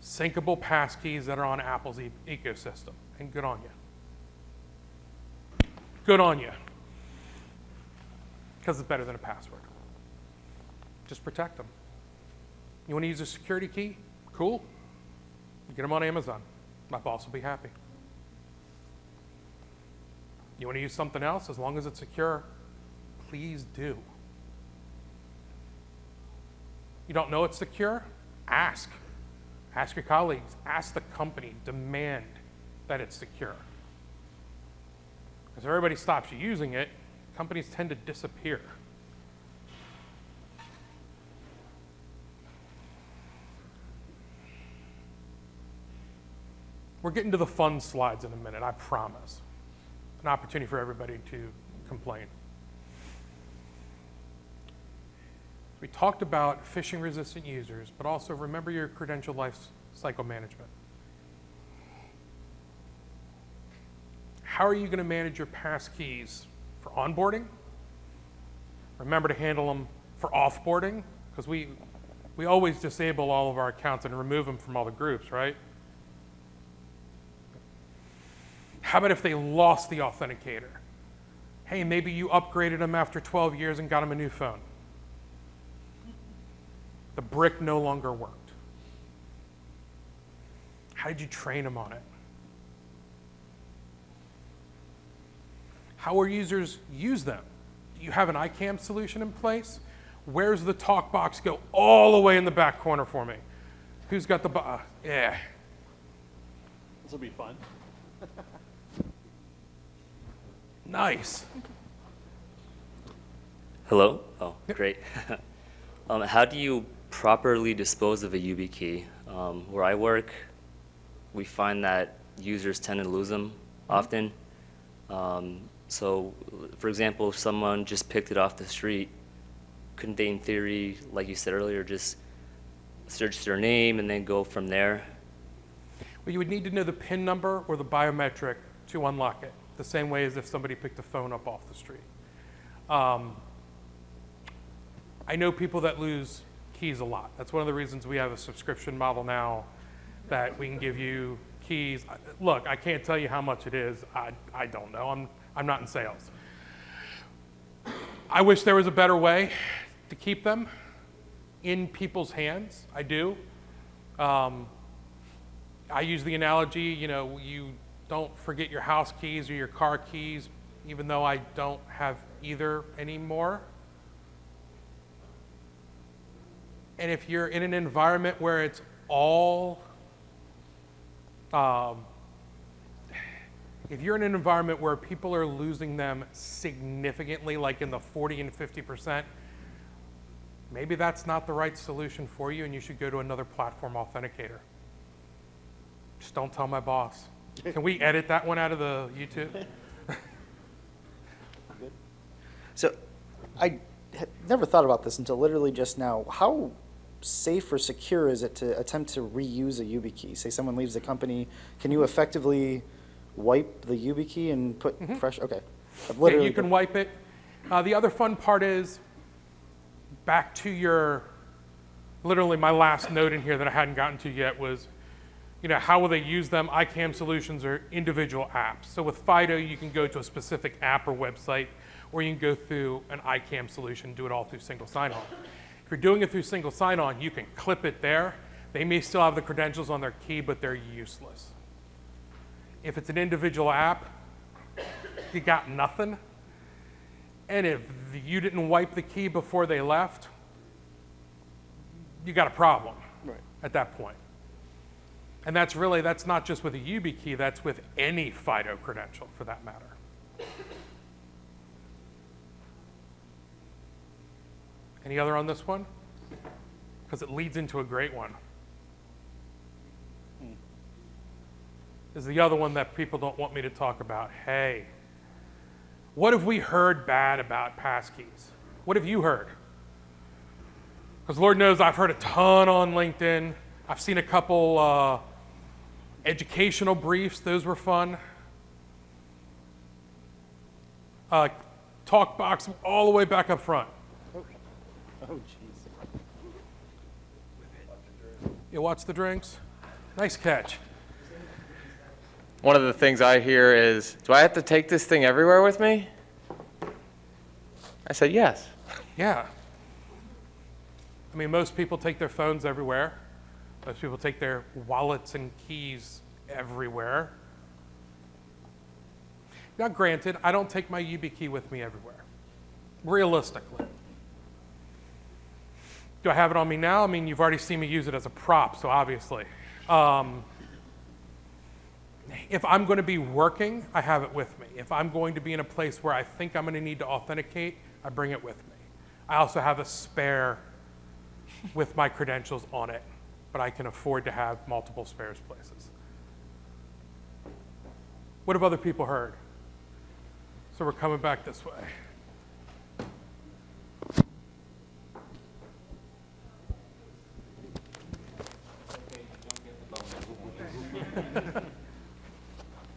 Speaker 1: syncable passkeys that are on Apple's ecosystem. And good on you. Good on you. Because it's better than a password. Just protect them. You want to use a security key? Cool. Get them on Amazon. My boss will be happy. You want to use something else? As long as it's secure, please do. You don't know it's secure? Ask. Ask your colleagues. Ask the company. Demand that it's secure. Because if everybody stops using it, companies tend to disappear. We're getting to the fun slides in a minute, I promise. An opportunity for everybody to complain. We talked about phishing-resistant users, but also remember your credential life cycle management. How are you going to manage your passkeys for onboarding? Remember to handle them for offboarding, because we always disable all of our accounts and remove them from all the groups, right? How about if they lost the authenticator? Hey, maybe you upgraded them after 12 years and got them a new phone. The brick no longer worked. How did you train them on it? How will users use them? Do you have an ICAM solution in place? Where's the talk box go? All the way in the back corner for me. Who's got the yeah.
Speaker 3: This will be fun.
Speaker 1: Nice.
Speaker 4: Hello? Oh, great. How do you properly dispose of a YubiKey key? Where I work, we find that users tend to lose them often. So, for example, if someone just picked it off the street, couldn't they, in theory, like you said earlier, just search their name and then go from there?
Speaker 1: Well, you would need to know the PIN number or the biometric to unlock it, the same way as if somebody picked a phone up off the street. I know people that lose keys a lot. That's one of the reasons we have a subscription model now, that we can give you keys. Look, I can't tell you how much it is. I don't know. I'm not in sales. I wish there was a better way to keep them in people's hands. I do. I use the analogy, you don't forget your house keys or your car keys, even though I don't have either anymore. And if you're in an environment where it's all, if you're in an environment where people are losing them significantly, like in the 40 and 50%, maybe that's not the right solution for you and you should go to another platform authenticator. Just don't tell my boss. Can we edit that one out of the YouTube?
Speaker 5: So I had never thought about this until literally just now. How safe or secure is it to attempt to reuse a YubiKey? Say someone leaves the company, can you effectively wipe the YubiKey and put fresh? Okay. I've
Speaker 1: Yeah,
Speaker 5: literally
Speaker 1: you can wipe it. The other fun part is back to literally my last note in here that I hadn't gotten to yet was, how will they use them? ICAM solutions are individual apps. So with FIDO, you can go to a specific app or website, or you can go through an ICAM solution, do it all through single sign-on. If you're doing it through single sign-on, you can clip it there. They may still have the credentials on their key, but they're useless. If it's an individual app, you got nothing. And if you didn't wipe the key before they left, you got a problem at that point. And that's not just with a YubiKey, that's with any FIDO credential for that matter. Any other on this one? Because it leads into a great one. This is the other one that people don't want me to talk about. Hey, what have we heard bad about Passkeys? What have you heard? Because Lord knows I've heard a ton on LinkedIn. I've seen a couple educational briefs. Those were fun. Talk box all the way back up front.
Speaker 5: Oh, jeez.
Speaker 1: You watch the drinks? Nice catch.
Speaker 6: One of the things I hear is, do I have to take this thing everywhere with me? I said, yes.
Speaker 1: Yeah. I mean, most people take their phones everywhere. Most people take their wallets and keys everywhere. Now, granted, I don't take my YubiKey with me everywhere, realistically. Do I have it on me now? I mean, you've already seen me use it as a prop, so obviously. If I'm going to be working, I have it with me. If I'm going to be in a place where I think I'm going to need to authenticate, I bring it with me. I also have a spare with my credentials on it, but I can afford to have multiple spares places. What have other people heard? So we're coming back this way.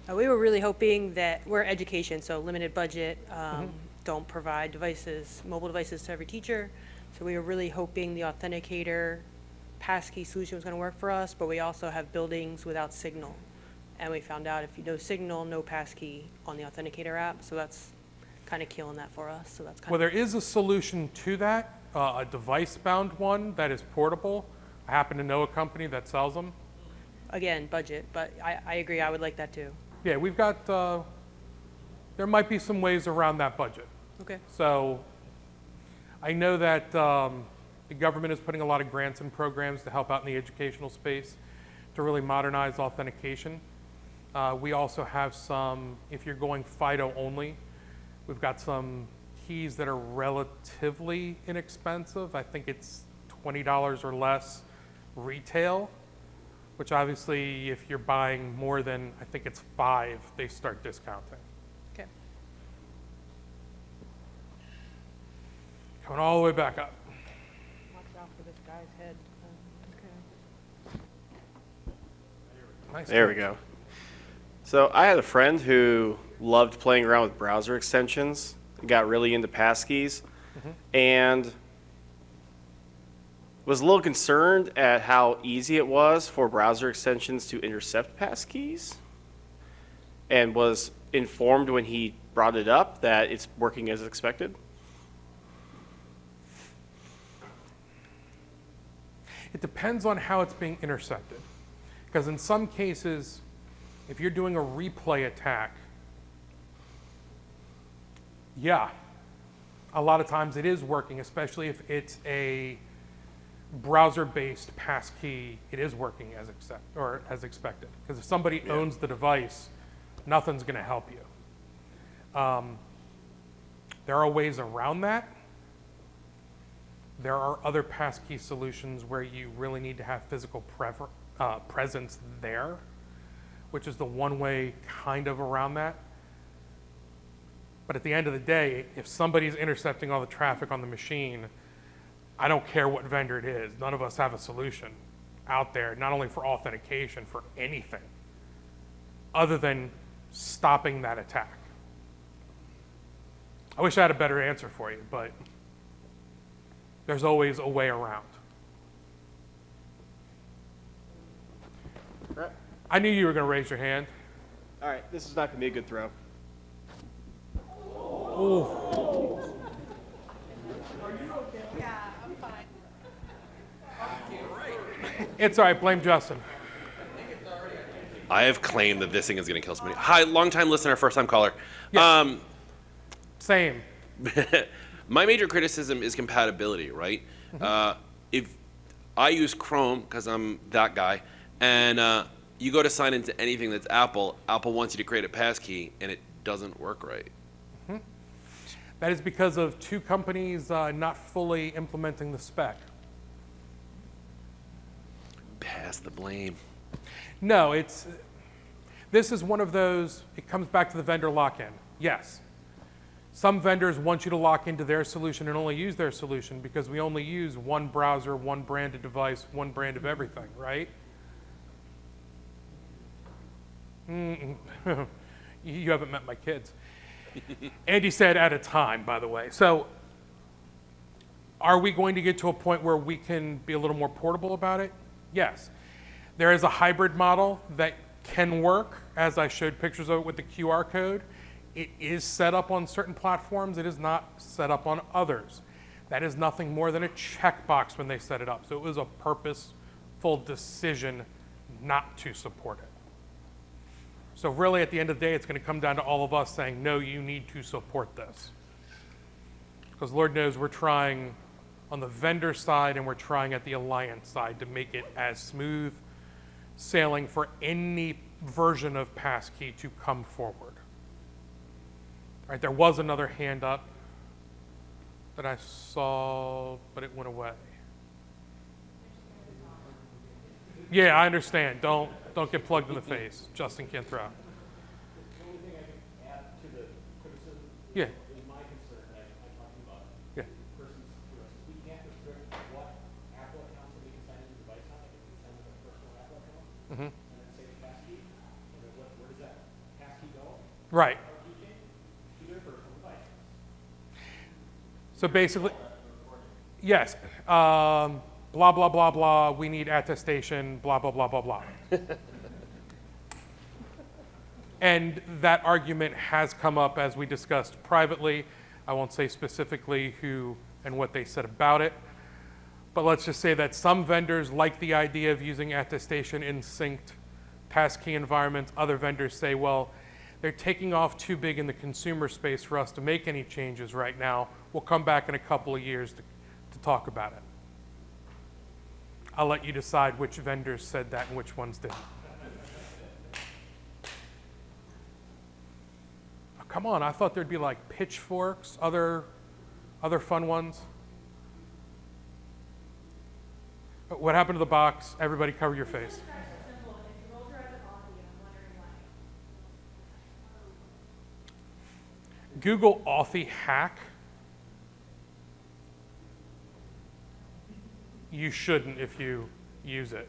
Speaker 7: We were really hoping that we're education, so limited budget, don't provide devices, mobile devices to every teacher. So we were really hoping the authenticator passkey solution was going to work for us, but we also have buildings without signal. And we found out if you no signal, no passkey on the authenticator app. So that's kind of killing that for us. So that's kind
Speaker 1: Well, there is a solution to that, a device-bound one that is portable. I happen to know a company that sells them.
Speaker 7: again, budget, but I agree, I would like that too.
Speaker 1: Yeah, we've got, there might be some ways around that budget.
Speaker 7: Okay.
Speaker 1: So I know that the government is putting a lot of grants and programs to help out in the educational space to really modernize authentication. We also have some, if you're going FIDO only, we've got some keys that are relatively inexpensive. I think it's $20 or less retail, which obviously if you're buying more than, I think it's 5, they start discounting.
Speaker 7: Okay.
Speaker 1: Coming all the way back up.
Speaker 7: Watch out for this guy's head.
Speaker 1: Nice.
Speaker 8: There we go. So I had a friend who loved playing around with browser extensions, got really into passkeys, and was a little concerned at how easy it was for browser extensions to intercept passkeys, and was informed when he brought it up that it's working as expected.
Speaker 1: It depends on how it's being intercepted. Because in some cases, if you're doing a replay attack, yeah, a lot of times it is working, especially if it's a browser-based passkey, it is working as expected. Because if somebody owns the device, nothing's going to help you. There are ways around that. There are other passkey solutions where you really need to have physical presence there, which is the one way kind of around that. But at the end of the day, if somebody's intercepting all the traffic on the machine, I don't care what vendor it is. None of us have a solution out there, not only for authentication, for anything, other than stopping that attack. I wish I had a better answer for you, but there's always a way around.
Speaker 8: Right.
Speaker 1: I knew you were going to raise your hand.
Speaker 8: All right, this is not going to be a good throw.
Speaker 1: It's all right. Blame Justin.
Speaker 9: I have claimed that this thing is going to kill somebody. Hi, long-time listener, first-time caller.
Speaker 1: Yeah. Same.
Speaker 9: My major criticism is compatibility, right? If I use Chrome, because I'm that guy, and you go to sign into anything that's Apple, Apple wants you to create a passkey, and it doesn't work right.
Speaker 1: That is because of two companies not fully implementing the spec.
Speaker 9: Pass the blame.
Speaker 1: No, this is one of those, it comes back to the vendor lock-in. Yes. Some vendors want you to lock into their solution and only use their solution because we only use one browser, one branded device, one brand of everything, right? You haven't met my kids. Andy said at a time, by the way. So are we going to get to a point where we can be a little more portable about it? Yes. There is a hybrid model that can work, as I showed pictures of it with the QR code. It is set up on certain platforms. It is not set up on others. That is nothing more than a checkbox when they set it up. So it was a purposeful decision not to support it. So really, at the end of the day, it's going to come down to all of us saying, no, you need to support this. Because Lord knows we're trying on the vendor side and we're trying at the alliance side to make it as smooth sailing for any version of passkey to come forward. All right, there was another hand up that I saw, but it went away. Yeah, I understand. Don't get plugged in the face. Justin can't throw.
Speaker 10: The only thing I can add to the criticism
Speaker 1: Yeah.
Speaker 10: is my concern that I talked about.
Speaker 1: Yeah.
Speaker 10: Persons, we can't restrict what Apple accounts that we can sign into the device on. Like if we sign with a personal Apple account and then say the passkey, and then where does that passkey go?
Speaker 1: Right.
Speaker 10: Our keychain to their personal device.
Speaker 1: So basically, yes. Blah, blah, blah, blah. We need attestation, blah, blah, blah, blah, blah. And that argument has come up as we discussed privately. I won't say specifically who and what they said about it. But let's just say that some vendors like the idea of using attestation in synced passkey environments. Other vendors say, well, they're taking off too big in the consumer space for us to make any changes right now. We'll come back in a couple of years to talk about it. I'll let you decide which vendors said that and which ones didn't. Oh, come on, I thought there'd be like pitchforks, other fun ones. What happened to the box? Everybody cover your face. Google Authy hack. You shouldn't if you use it.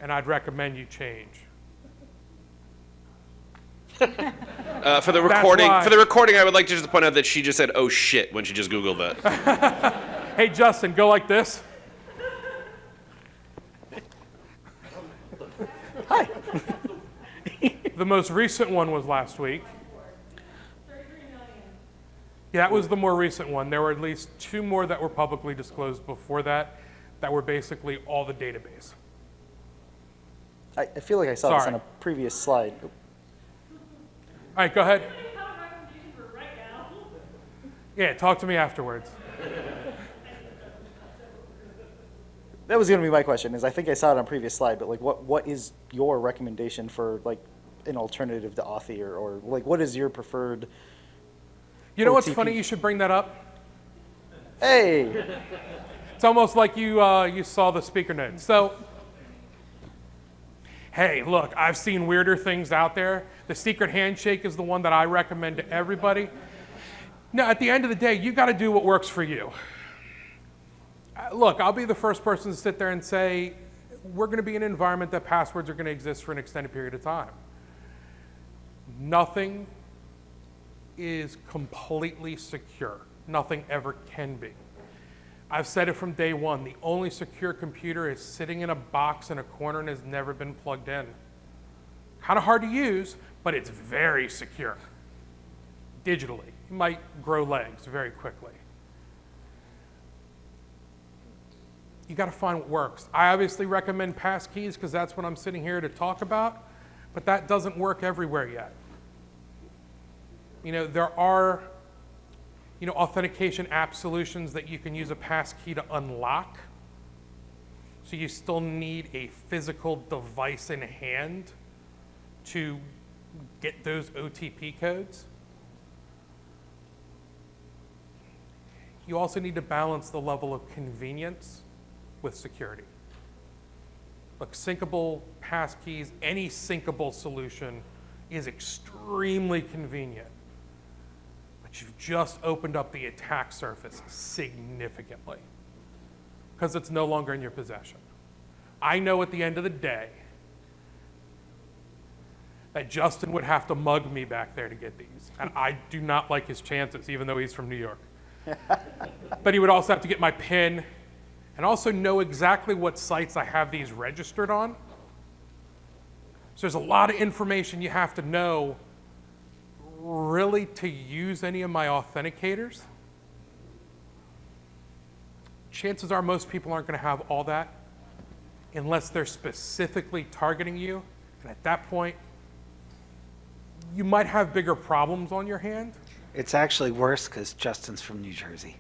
Speaker 1: And I'd recommend you change.
Speaker 9: For the recording, I would like to just point out that she just said, "Oh shit," when she just Googled that.
Speaker 1: Hey, Justin, go like this.
Speaker 5: Hi.
Speaker 1: The most recent one was last week. Yeah, that was the more recent one. There were at least 2 more that were publicly disclosed before that were basically all the database.
Speaker 5: I feel like I saw this on
Speaker 1: Sorry.
Speaker 5: a previous slide.
Speaker 1: All right, go ahead. Yeah, talk to me afterwards.
Speaker 5: That was going to be my question, is I think I saw it on a previous slide, but like what is your recommendation for like an alternative to Authy or like what is your preferred?
Speaker 1: You know what's
Speaker 5: OTP?
Speaker 1: funny? You should bring that up.
Speaker 5: Hey,
Speaker 1: It's almost like you saw the speaker notes. So, hey, look, I've seen weirder things out there. The secret handshake is the one that I recommend to everybody. No, at the end of the day, you got to do what works for you. Look, I'll be the first person to sit there and say, we're going to be in an environment that passwords are going to exist for an extended period of time. Nothing is completely secure. Nothing ever can be. I've said it from day one, the only secure computer is sitting in a box in a corner and has never been plugged in. Kind of hard to use, but it's very secure. Digitally, it might grow legs very quickly. You got to find what works. I obviously recommend Passkeys because that's what I'm sitting here to talk about, but that doesn't work everywhere yet. You know, there are, authentication app solutions that you can use a passkey to unlock. So you still need a physical device in hand to get those OTP codes. You also need to balance the level of convenience with security. Look, syncable passkeys, any syncable solution is extremely convenient. But you've just opened up the attack surface significantly because it's no longer in your possession. I know at the end of the day that Justin would have to mug me back there to get these. And I do not like his chances, even though he's from New York. But he would also have to get my PIN and also know exactly what sites I have these registered on. So there's a lot of information you have to know really to use any of my authenticators. Chances are most people aren't going to have all that unless they're specifically targeting you. And at that point, you might have bigger problems on your hand.
Speaker 11: It's actually worse because Justin's from New Jersey.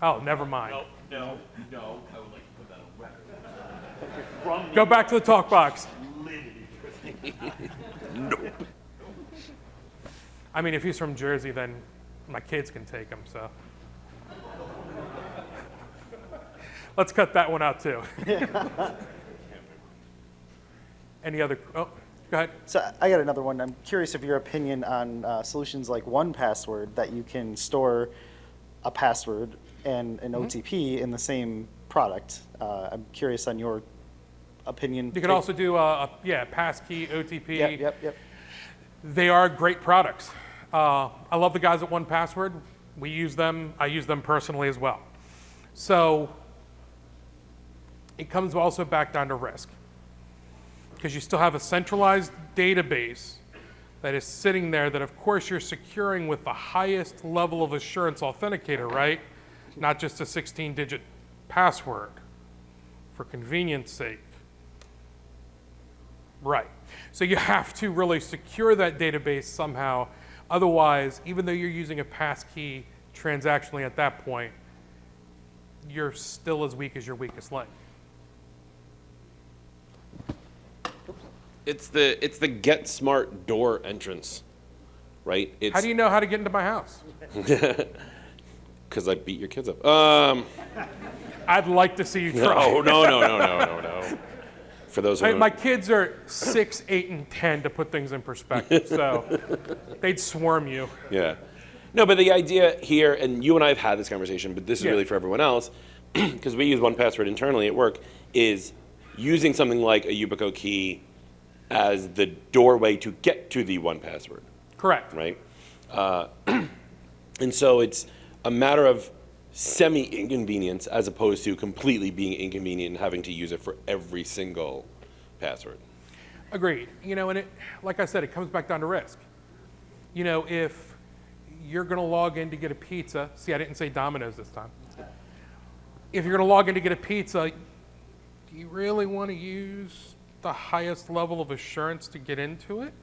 Speaker 1: Oh, never mind.
Speaker 10: No, I would like to put that on record.
Speaker 1: Go back to the talk box. I mean, if he's from Jersey, then my kids can take him, so. Let's cut that one out, too. Any other, go ahead.
Speaker 5: so I got another one. I'm curious of your opinion on solutions like 1Password that you can store a password and an OTP in the same product. I'm curious on your opinion.
Speaker 1: You could also do passkey, OTP.
Speaker 5: Yep.
Speaker 1: They are great products. I love the guys at 1Password. We use them. I use them personally as well. So it comes also back down to risk because you still have a centralized database that is sitting there that, of course, you're securing with the highest level of assurance authenticator, right? Not just a 16-digit password for convenience sake. Right. So you have to really secure that database somehow. Otherwise, even though you're using a passkey transactionally at that point, you're still as weak as your weakest link.
Speaker 9: It's the get smart door entrance, right? It's,
Speaker 1: How do you know how to get into my house?
Speaker 9: Because I beat your kids up.
Speaker 1: I'd like to see you try.
Speaker 9: No. For those who
Speaker 1: I mean,
Speaker 9: don't-
Speaker 1: my kids are 6, 8, and 10 to put things in perspective, so they'd swarm you.
Speaker 9: Yeah. No, but the idea here, and you and I have had this conversation, but this is
Speaker 1: Yeah.
Speaker 9: really for everyone else, because we use 1Password internally at work, is using something like a Yubico key as the doorway to get to the 1Password,
Speaker 1: Correct.
Speaker 9: right? And so it's a matter of semi-inconvenience as opposed to completely being inconvenient and having to use it for every single password.
Speaker 1: Agreed. You know, and it, like I said, it comes back down to risk. You know, if you're going to log in to get a pizza, see, I didn't say Domino's this time. If you're going to log in to get a pizza, do you really want to use the highest level of assurance to get into it?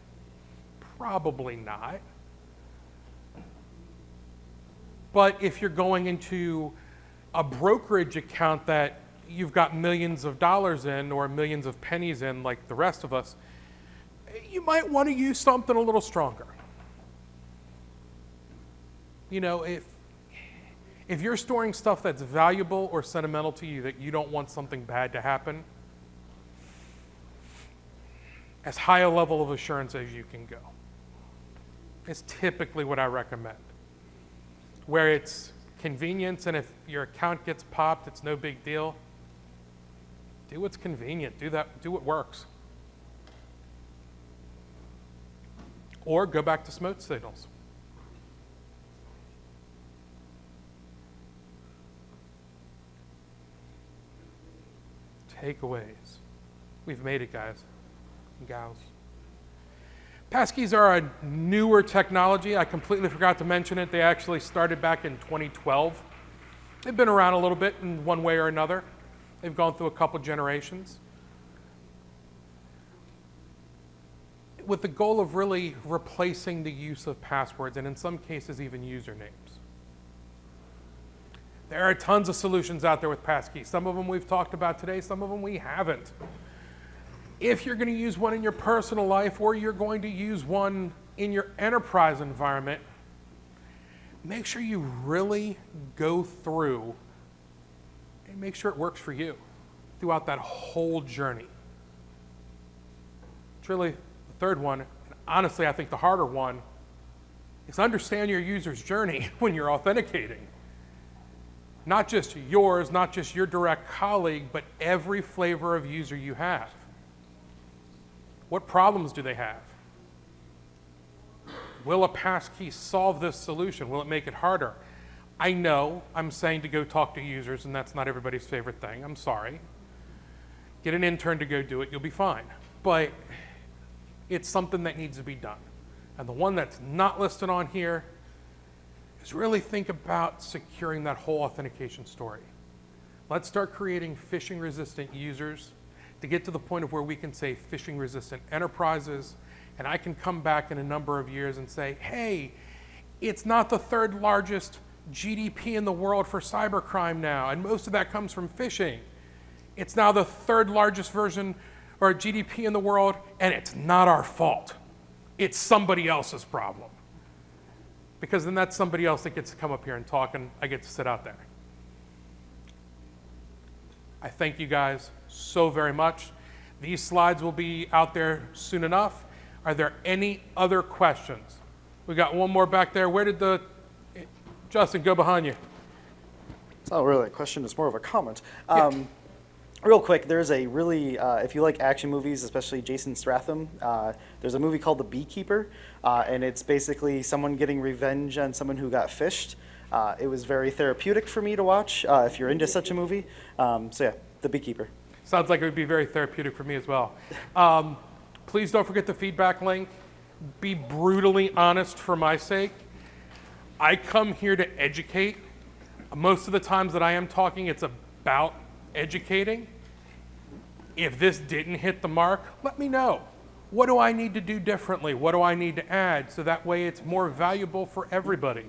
Speaker 1: Probably not. But if you're going into a brokerage account that you've got millions of dollars in or millions of pennies in like the rest of us, you might want to use something a little stronger. You know, if you're storing stuff that's valuable or sentimental to you that you don't want something bad to happen, as high a level of assurance as you can go is typically what I recommend. Where it's convenience, and if your account gets popped, it's no big deal. Do what's convenient. Do what works. Or go back to smoke signals. Takeaways. We've made it, guys and gals. Passkeys are a newer technology. I completely forgot to mention it. They actually started back in 2012. They've been around a little bit in one way or another. They've gone through a couple generations, with the goal of really replacing the use of passwords, and in some cases even usernames. There are tons of solutions out there with Passkeys. Some of them we've talked about today, some of them we haven't. If you're going to use one in your personal life or you're going to use one in your enterprise environment, make sure you really go through and make sure it works for you throughout that whole journey. It's really the third one, and honestly I think the harder one, is understand your user's journey when you're authenticating. Not just yours, not just your direct colleague, but every flavor of user you have. What problems do they have? Will a passkey solve this solution? Will it make it harder? I know I'm saying to go talk to users, and that's not everybody's favorite thing. I'm sorry. Get an intern to go do it, you'll be fine. But it's something that needs to be done. And the one that's not listed on here is really think about securing that whole authentication story. Let's start creating phishing-resistant users to get to the point of where we can say phishing-resistant enterprises, and I can come back in a number of years and say, hey, it's not the third largest GDP in the world for cybercrime now, and most of that comes from phishing. It's now the third largest version or GDP in the world, and it's not our fault. It's somebody else's problem. Because then that's somebody else that gets to come up here and talk, and I get to sit out there. I thank you guys so very much. These slides will be out there soon enough. Are there any other questions? We got one more back there. Where did Justin, go behind you.
Speaker 5: It's not really a question, it's more of a comment. Real quick, there's a really, if you like action movies, especially Jason Statham, there's a movie called The Beekeeper, and it's basically someone getting revenge on someone who got fished. It was very therapeutic for me to watch, if you're into such a movie. So yeah, The Beekeeper.
Speaker 1: Sounds like it would be very therapeutic for me as well. Please don't forget the feedback link. Be brutally honest for my sake. I come here to educate. Most of the times that I am talking, it's about educating. If this didn't hit the mark, let me know. What do I need to do differently? What do I need to add? So that way it's more valuable for everybody.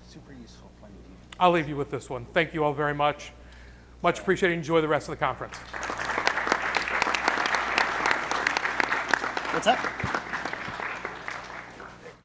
Speaker 11: Super useful point of view.
Speaker 1: I'll leave you with this one. Thank you all very much. Much appreciated. Enjoy the rest of the conference.
Speaker 5: What's that?